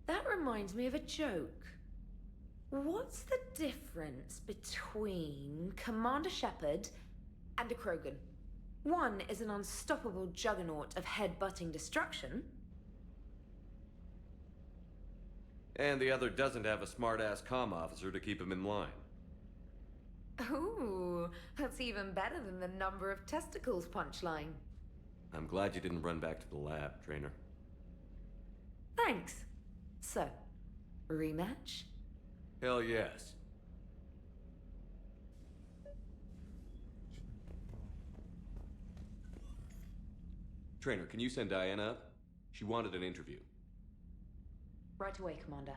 That reminds me of a joke. What's the difference between Commander Shepard and a Krogan? One is an unstoppable juggernaut of head-butting destruction. And the other doesn't have a smart-ass comm officer to keep him in line. Ooh, that's even better than the number of testicles punchline. I'm glad you didn't run back to the lab, Trainer. Thanks. So, rematch? Hell yes. Trainer, can you send Diana up? She wanted an interview. Right away, Commander.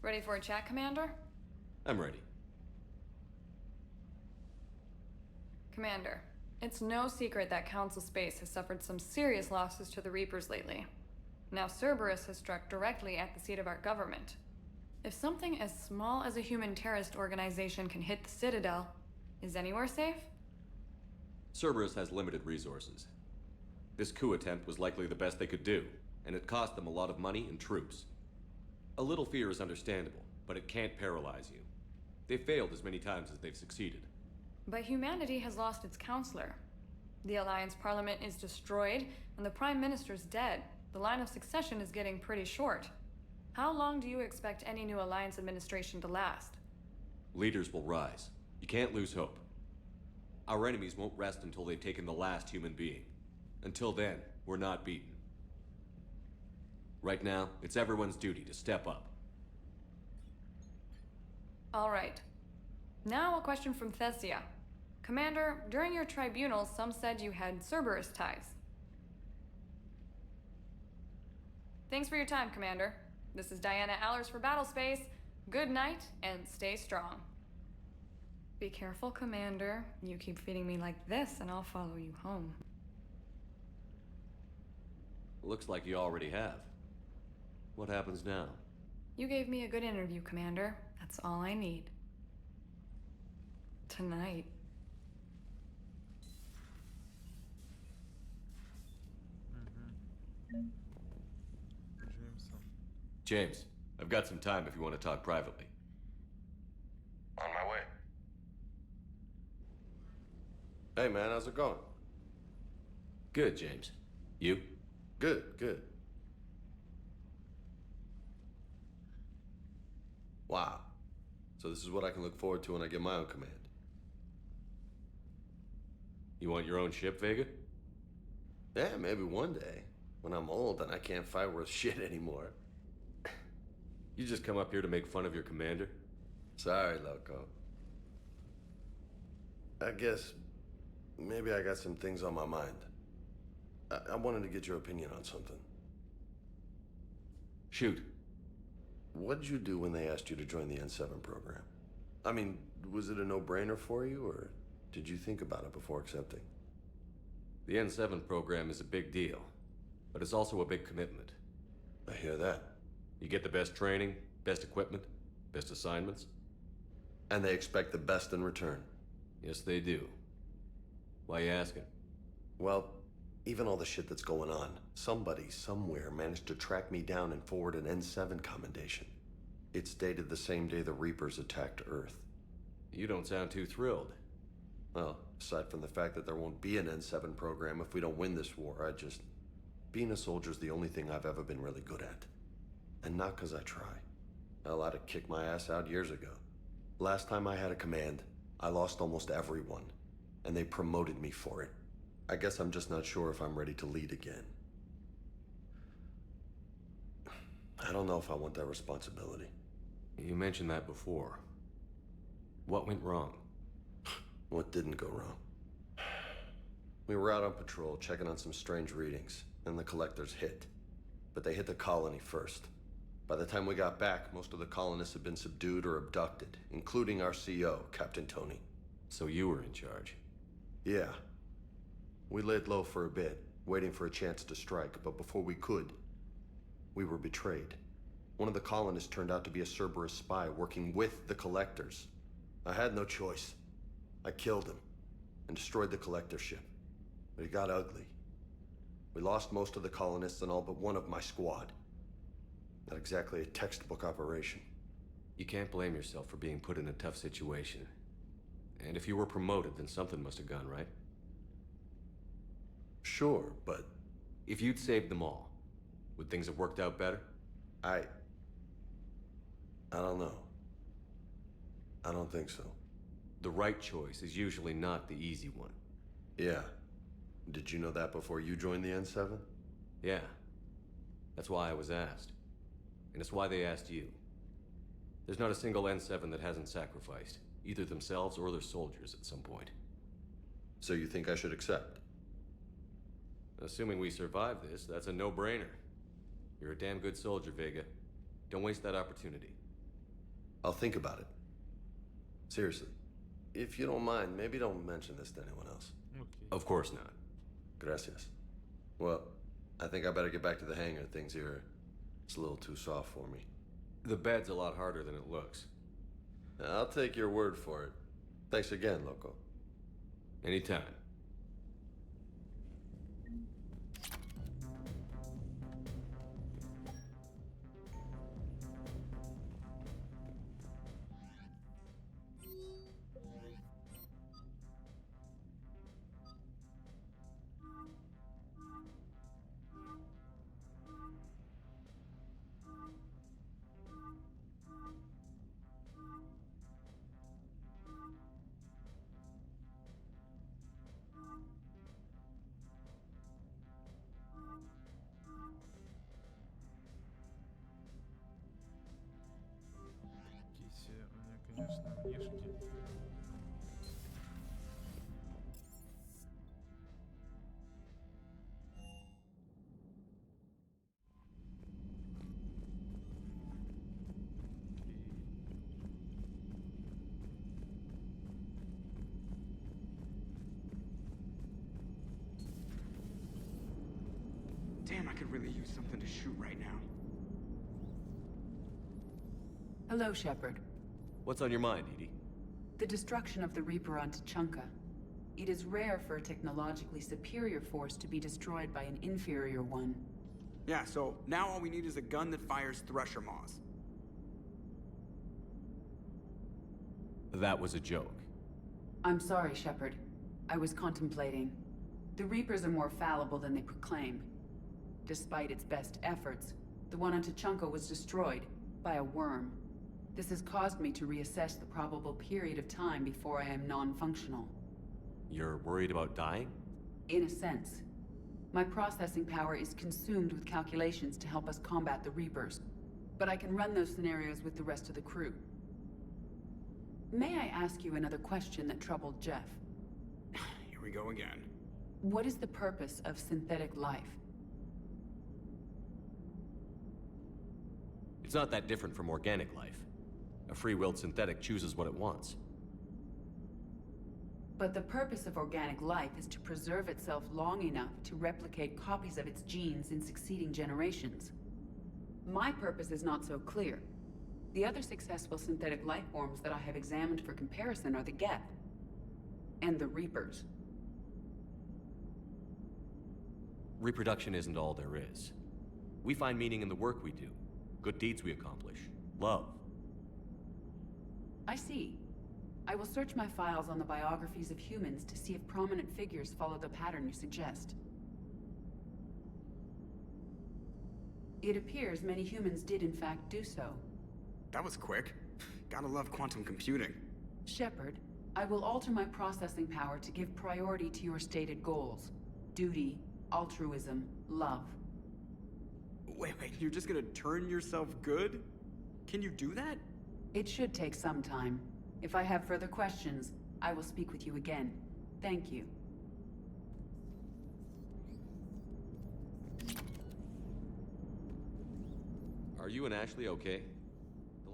Ready for a chat, Commander? I'm ready. Commander, it's no secret that Council Space has suffered some serious losses to the Reapers lately. Now Cerberus has struck directly at the seat of our government. If something as small as a human terrorist organization can hit the Citadel, is anywhere safe? Cerberus has limited resources. This coup attempt was likely the best they could do, and it cost them a lot of money and troops. A little fear is understandable, but it can't paralyze you. They've failed as many times as they've succeeded. But humanity has lost its counselor. The Alliance Parliament is destroyed, and the Prime Minister's dead. The line of succession is getting pretty short. How long do you expect any new Alliance administration to last? Leaders will rise. You can't lose hope. Our enemies won't rest until they've taken the last human being. Until then, we're not beaten. Right now, it's everyone's duty to step up. All right. Now a question from Thessia. Commander, during your tribunal, some said you had Cerberus ties. Thanks for your time, Commander. This is Diana Allers for Battlespace. Good night, and stay strong. Be careful, Commander. You keep feeding me like this, and I'll follow you home. Looks like you already have. What happens now? You gave me a good interview, Commander. That's all I need. Tonight. James, I've got some time if you want to talk privately. On my way. Hey man, how's it going? Good, James. You? Good, good. Wow. So this is what I can look forward to when I get my own command. You want your own ship, Vega? Yeah, maybe one day. When I'm old and I can't fight worth shit anymore. You just come up here to make fun of your commander? Sorry, Loco. I guess maybe I got some things on my mind. I wanted to get your opinion on something. Shoot. What did you do when they asked you to join the N7 program? I mean, was it a no-brainer for you, or did you think about it before accepting? The N7 program is a big deal, but it's also a big commitment. I hear that. You get the best training, best equipment, best assignments. And they expect the best in return. Yes, they do. Why you asking? Well, even all the shit that's going on, somebody somewhere managed to track me down and forward an N7 commendation. It's dated the same day the Reapers attacked Earth. You don't sound too thrilled. Well, aside from the fact that there won't be an N7 program if we don't win this war, being a soldier's the only thing I've ever been really good at. And not because I try. Hell, I'd have kicked my ass out years ago. Last time I had a command, I lost almost everyone, and they promoted me for it. I guess I'm just not sure if I'm ready to lead again. I don't know if I want that responsibility. You mentioned that before. What went wrong? What didn't go wrong? We were out on patrol, checking on some strange readings, and the collectors hit. But they hit the colony first. By the time we got back, most of the colonists had been subdued or abducted, including our CO, Captain Tony. So you were in charge? Yeah. We laid low for a bit, waiting for a chance to strike, but before we could, we were betrayed. One of the colonists turned out to be a Cerberus spy working with the collectors. I had no choice. I killed him and destroyed the collector ship. But it got ugly. We lost most of the colonists and all but one of my squad. Not exactly a textbook operation. You can't blame yourself for being put in a tough situation. And if you were promoted, then something must have gone right. Sure, but... If you'd saved them all, would things have worked out better? I don't know. I don't think so. The right choice is usually not the easy one. Yeah. Did you know that before you joined the N7? Yeah. That's why I was asked. And it's why they asked you. There's not a single N7 that hasn't sacrificed, either themselves or their soldiers at some point. So you think I should accept? Assuming we survive this, that's a no-brainer. You're a damn good soldier, Vega. Don't waste that opportunity. I'll think about it. Seriously. If you don't mind, maybe don't mention this to anyone else. Okay. Of course not. Gracias. Well, I think I better get back to the hangar. Things here, it's a little too soft for me. The bed's a lot harder than it looks. I'll take your word for it. Thanks again, Loco. Anytime. Киси, они, конечно, внешне. Damn, I could really use something to shoot right now. Hello, Shepard. What's on your mind, Edie? The destruction of the Reaper on Tuchanka. It is rare for a technologically superior force to be destroyed by an inferior one. Yeah, so now all we need is a gun that fires Thresher Maws. That was a joke. I'm sorry, Shepard. I was contemplating. The Reapers are more fallible than they proclaim. Despite its best efforts, the one on Tuchanka was destroyed by a worm. This has caused me to reassess the probable period of time before I am non-functional. You're worried about dying? In a sense. My processing power is consumed with calculations to help us combat the Reapers, but I can run those scenarios with the rest of the crew. May I ask you another question that troubled Jeff? Here we go again. What is the purpose of synthetic life? It's not that different from organic life. A free-willed synthetic chooses what it wants. But the purpose of organic life is to preserve itself long enough to replicate copies of its genes in succeeding generations. My purpose is not so clear. The other successful synthetic life forms that I have examined for comparison are the Geth and the Reapers. Reproduction isn't all there is. We find meaning in the work we do, good deeds we accomplish, love. I see. I will search my files on the biographies of humans to see if prominent figures follow the pattern you suggest. It appears many humans did in fact do so. That was quick. Gotta love quantum computing. Shepard, I will alter my processing power to give priority to your stated goals. Duty, altruism, love. Wait, you're just gonna turn yourself good? Can you do that? It should take some time. If I have further questions, I will speak with you again. Thank you. Are you and Ashley okay?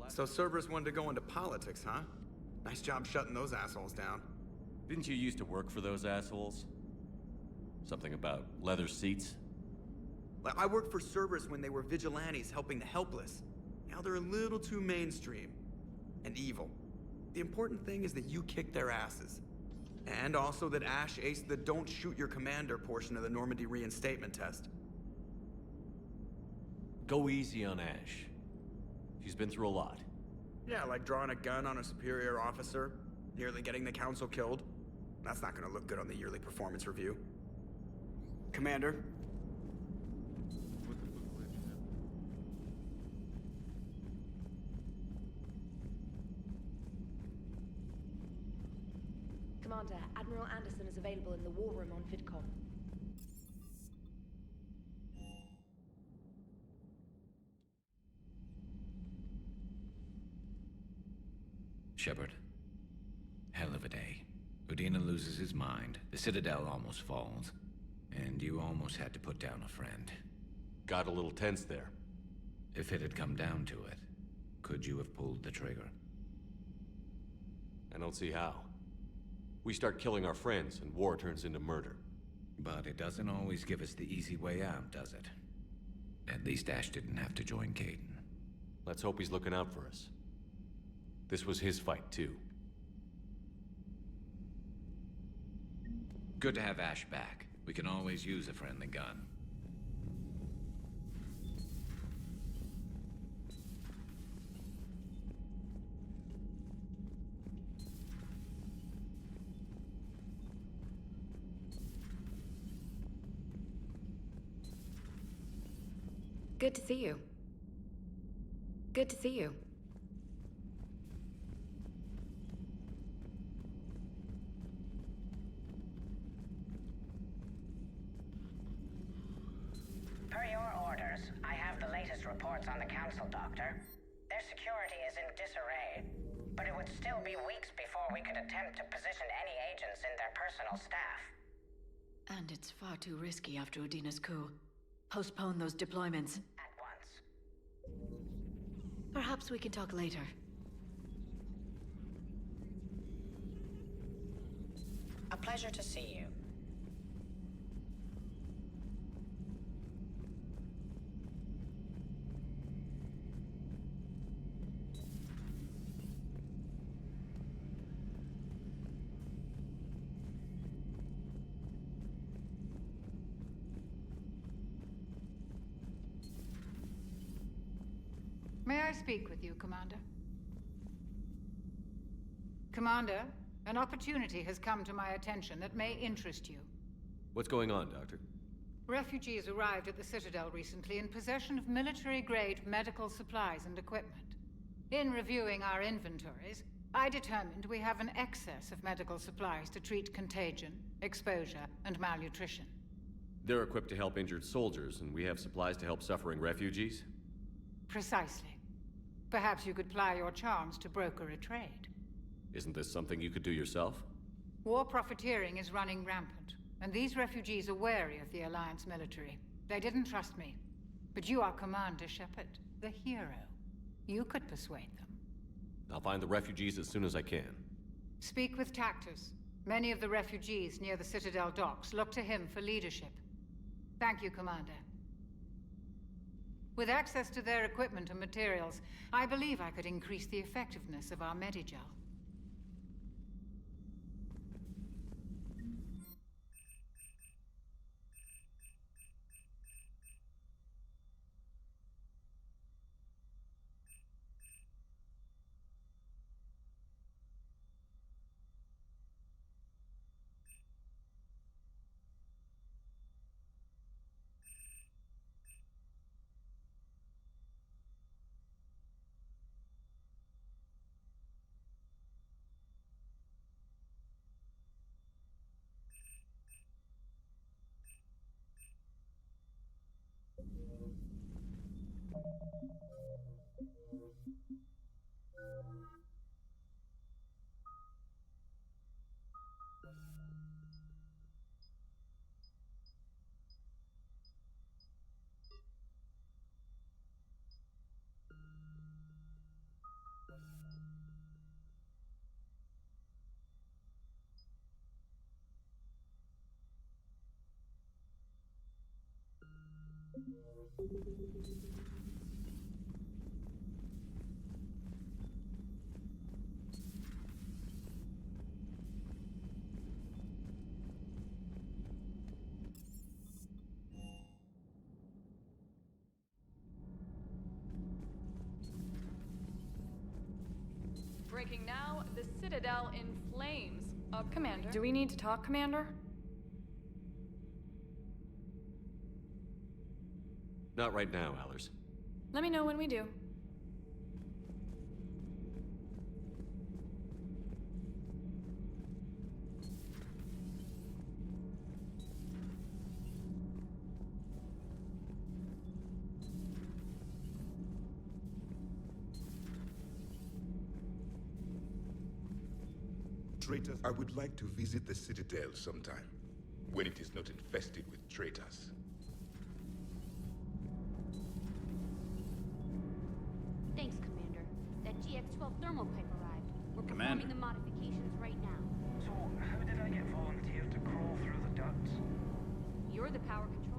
So Cerberus wanted to go into politics, huh? Nice job shutting those assholes down. Didn't you used to work for those assholes? Something about leather seats? I worked for Cerberus when they were vigilantes helping the helpless. Now they're a little too mainstream. And evil. The important thing is that you kicked their asses. And also that Ash aced the don't shoot your commander portion of the Normandy reinstatement test. Go easy on Ash. She's been through a lot. Yeah, like drawing a gun on a superior officer, nearly getting the council killed. That's not gonna look good on the yearly performance review. Commander? Commander, Admiral Anderson is available in the war room on VidCom. Shepard. Hell of a day. Udina loses his mind, the Citadel almost falls, and you almost had to put down a friend. Got a little tense there. If it had come down to it, could you have pulled the trigger? I don't see how. We start killing our friends, and war turns into murder. But it doesn't always give us the easy way out, does it? At least Ash didn't have to join Caden. Let's hope he's looking out for us. This was his fight, too. Good to have Ash back. We can always use a friendly gun. Good to see you. Good to see you. Per your orders, I have the latest reports on the Council, Doctor. Their security is in disarray, but it would still be weeks before we could attempt to position any agents in their personal staff. And it's far too risky after Udina's coup. Postpone those deployments. At once. Perhaps we can talk later. A pleasure to see you. May I speak with you, Commander? Commander, an opportunity has come to my attention that may interest you. What's going on, Doctor? Refugees arrived at the Citadel recently in possession of military-grade medical supplies and equipment. In reviewing our inventories, I determined we have an excess of medical supplies to treat contagion, exposure, and malnutrition. They're equipped to help injured soldiers, and we have supplies to help suffering refugees? Precisely. Perhaps you could ply your charms to broker a trade. Isn't this something you could do yourself? War profiteering is running rampant, and these refugees are wary of the Alliance military. They didn't trust me. But you are Commander Shepard, the hero. You could persuade them. I'll find the refugees as soon as I can. Speak with Tactus. Many of the refugees near the Citadel docks look to him for leadership. Thank you, Commander. With access to their equipment and materials, I believe I could increase the effectiveness of our Medigel. Breaking now, the Citadel in flames. Commander. Do we need to talk, Commander? Not right now, Allers. Let me know when we do. Traitors, I would like to visit the Citadel sometime, when it is not infested with traitors. Thanks, Commander. F-12 thermal pipe arrived. We're Commander. performing the modifications right now. So, how did I get volunteered to crawl through the ducts? You're the power controlling.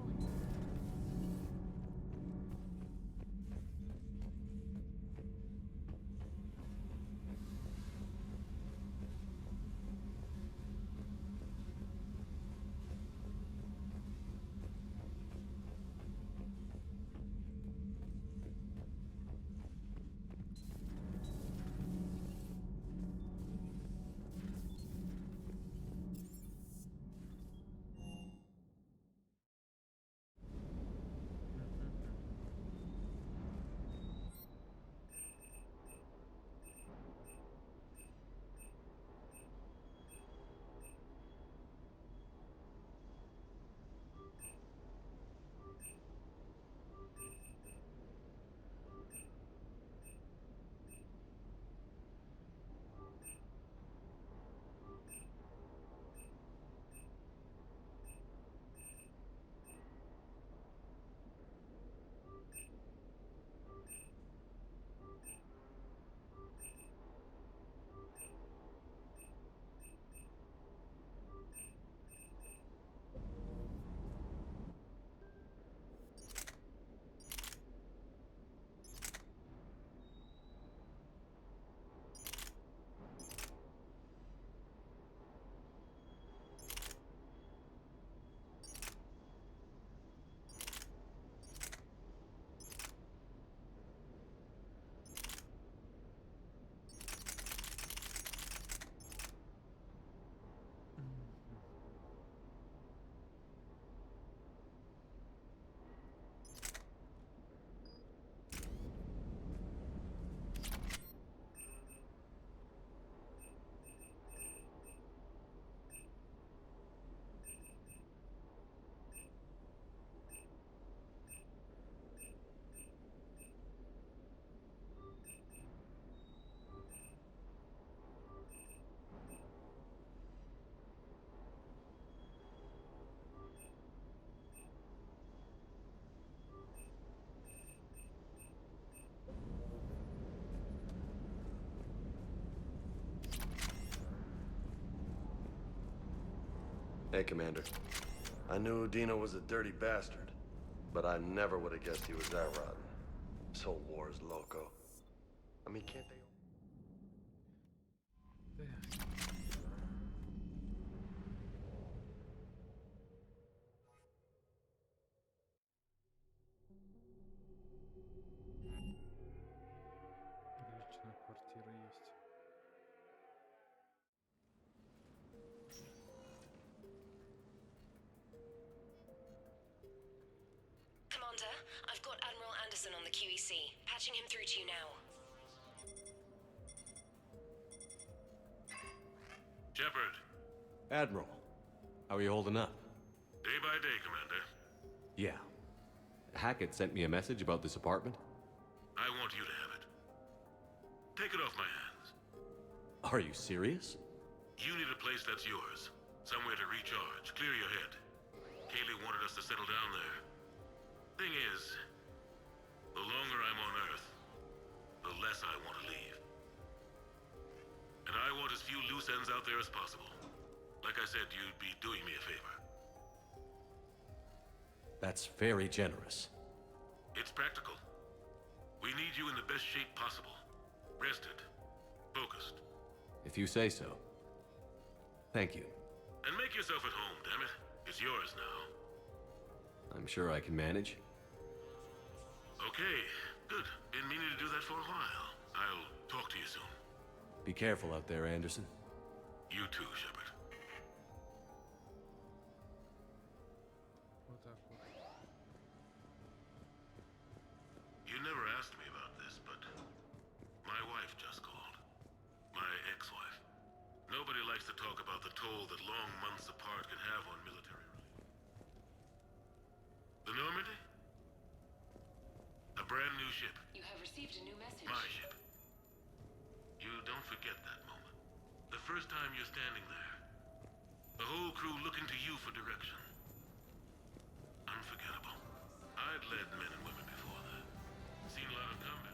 Hey, Commander. I knew Udina was a dirty bastard, but I never would have guessed he was that rotten. This whole war is loco. I mean, can't they... Личная квартира есть. Commander, I've got Admiral Anderson on the QEC. Patching him through to you now. Shepard. Admiral, how are you holding up? Day by day, Commander. Yeah. Hackett sent me a message about this apartment. I want you to have it. Take it off my hands. Are you serious? You need a place that's yours. Somewhere to recharge, clear your head. Kaylee wanted us to settle down there. Thing is, the longer I'm on Earth, the less I want to leave. And I want as few loose ends out there as possible. Like I said, you'd be doing me a favor. That's very generous. It's practical. We need you in the best shape possible. Rested. Focused. If you say so. Thank you. And make yourself at home, damn it. It's yours now. I'm sure I can manage. Okay, good. Been meaning to do that for a while. I'll talk to you soon. Be careful out there, Anderson. You too, Shepard. Вот так вот. You never asked me about this, but my wife just called. My ex-wife. Nobody likes to talk about the toll that long months apart can have on military relations. The Normandy? A brand new ship. You have received a new message. My ship. You don't forget that moment. The first time you're standing there. The whole crew looking to you for direction. Unforgettable. I'd led men and women before that. Seen a lot of combat.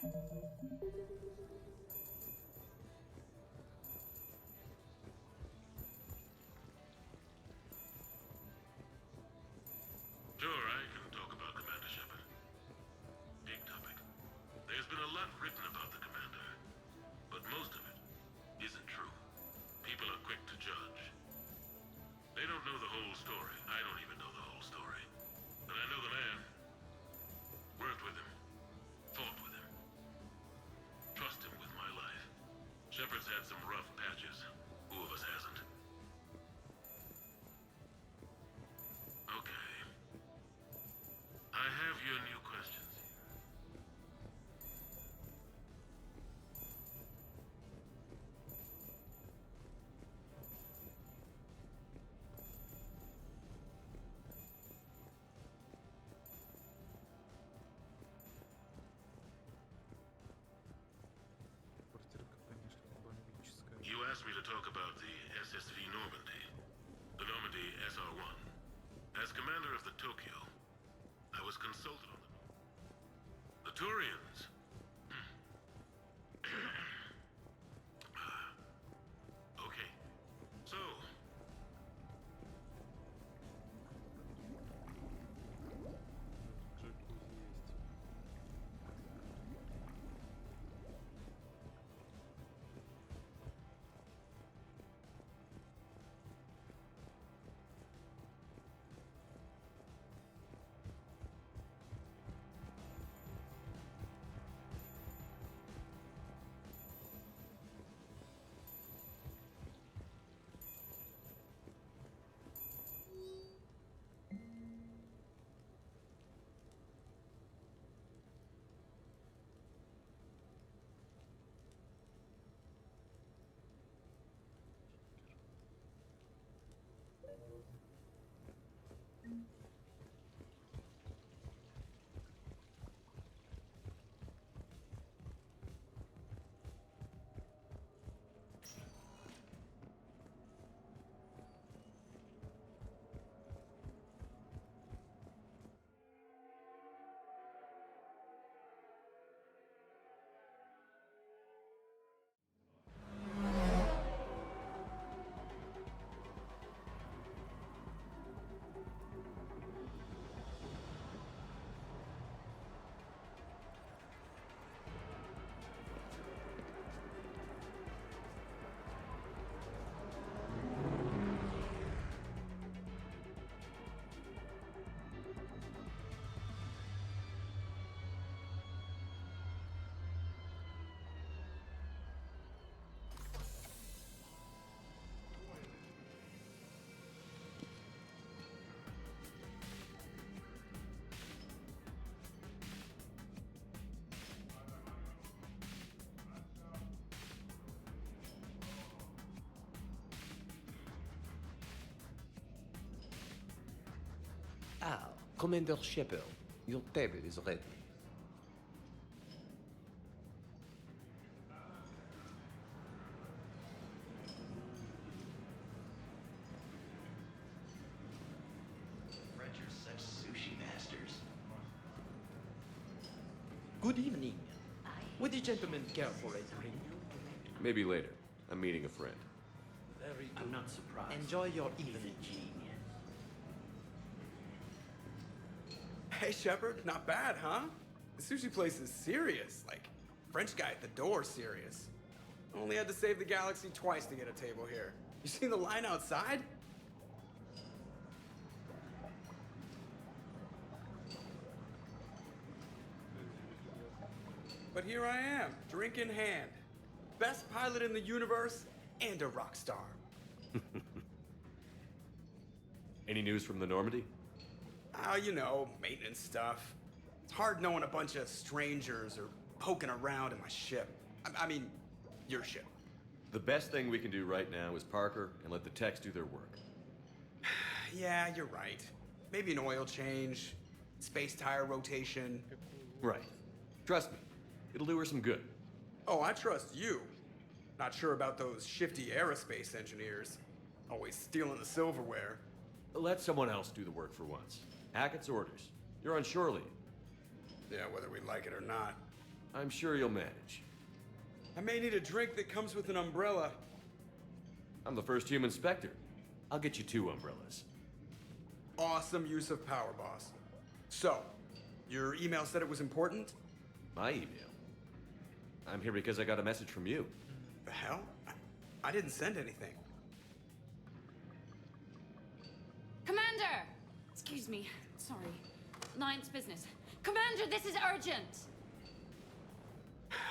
Sure, I can talk about Commander Shepard. Big topic. There's been a lot written about the Commander, but most of it isn't true. People are quick to judge. They don't know the whole story. I don't even know the whole story. But I know the man. Worked with him. Fought with him. Trust him with my life. Shepard's had some rough patches. Who of us hasn't? Okay. I have your new questions. Квартирка, конечно, бомбическая. You asked me to talk about the SSV Normandy. The Normandy SR-1. As commander of the Tokyo, I was consulted on the Turians. Okay. So, Джакузи есть. Ah, Commander Shepard, your table is ready. French are such sushi masters. Good evening. Would the gentleman care for a drink? Maybe later. I'm meeting a friend. Very good. I'm not surprised. Enjoy your evening. Hey, Shepard, not bad, huh? The sushi place is serious. Like, French guy at the door serious. Only had to save the galaxy twice to get a table here. You seen the line outside? But here I am, drink in hand. Best pilot in the universe and a rock star. Any news from the Normandy? You know, maintenance stuff. It's hard knowing a bunch of strangers or poking around in my ship. I mean, your ship. The best thing we can do right now is park her and let the techs do their work. Yeah, you're right. Maybe an oil change, space tire rotation. Right. Trust me, it'll do her some good. Oh, I trust you. Not sure about those shifty aerospace engineers. Always stealing the silverware. Let someone else do the work for once. Hackett's orders. You're on shore leave. Yeah, whether we like it or not. I'm sure you'll manage. I may need a drink that comes with an umbrella. I'm the first human Spectre. I'll get you 2 umbrellas. Awesome use of power, boss. So, your email said it was important? My email? I'm here because I got a message from you. The hell? I didn't send anything. Commander! Excuse me. Sorry. Alliance business. Commander, this is urgent!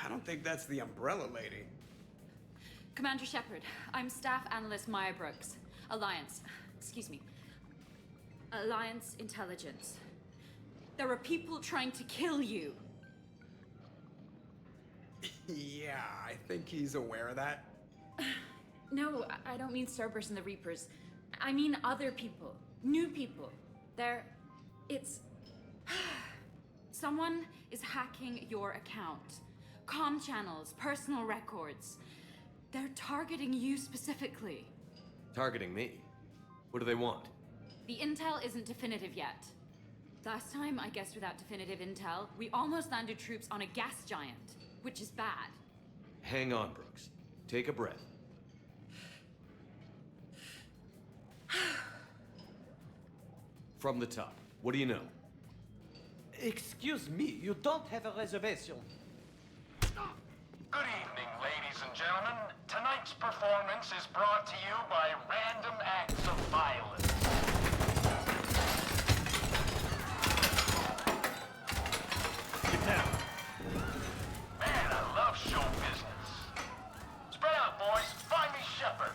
I don't think that's the umbrella lady. Commander Shepard, I'm Staff Analyst Maya Brooks. Alliance. Excuse me. Alliance Intelligence. There are people trying to kill you. Yeah, I think he's aware of that. No, I don't mean Cerberus and the Reapers. I mean other people. New people. It's... Someone is hacking your account. Comm channels, personal records. They're targeting you specifically. Targeting me? What do they want? The intel isn't definitive yet. Last time, I guessed without definitive intel, we almost landed troops on a gas giant, which is bad. Hang on, Brooks. Take a breath. From the top, what do you know? Excuse me, you don't have a reservation. Good evening, ladies and gentlemen. Tonight's performance is brought to you by random acts of violence. Get down. Man, I love show business. Spread out, boys. Find me Shepard.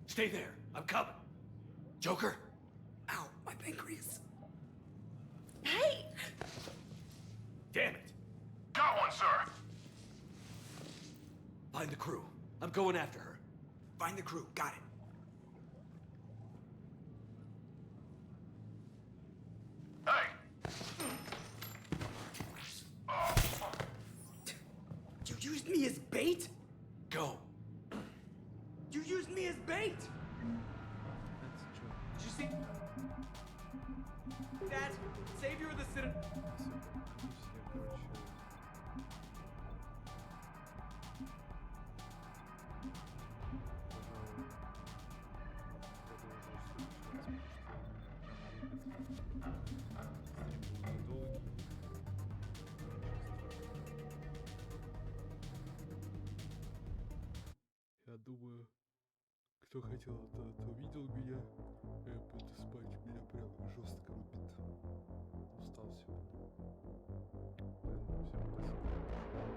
Stay there. I'm coming. Joker? Ow, my pancreas. Hey! Damn it. Got one, sir. Find the crew. I'm going after her. Find the crew. Got it. Hey. You used me as bait? Go. You used me as bait? Did you see? That savior of the city. Я думаю, кто хотел это видел меня. Я пойду спать, меня прям жестко рубит. Устал сегодня. Поэтому всем спасибо.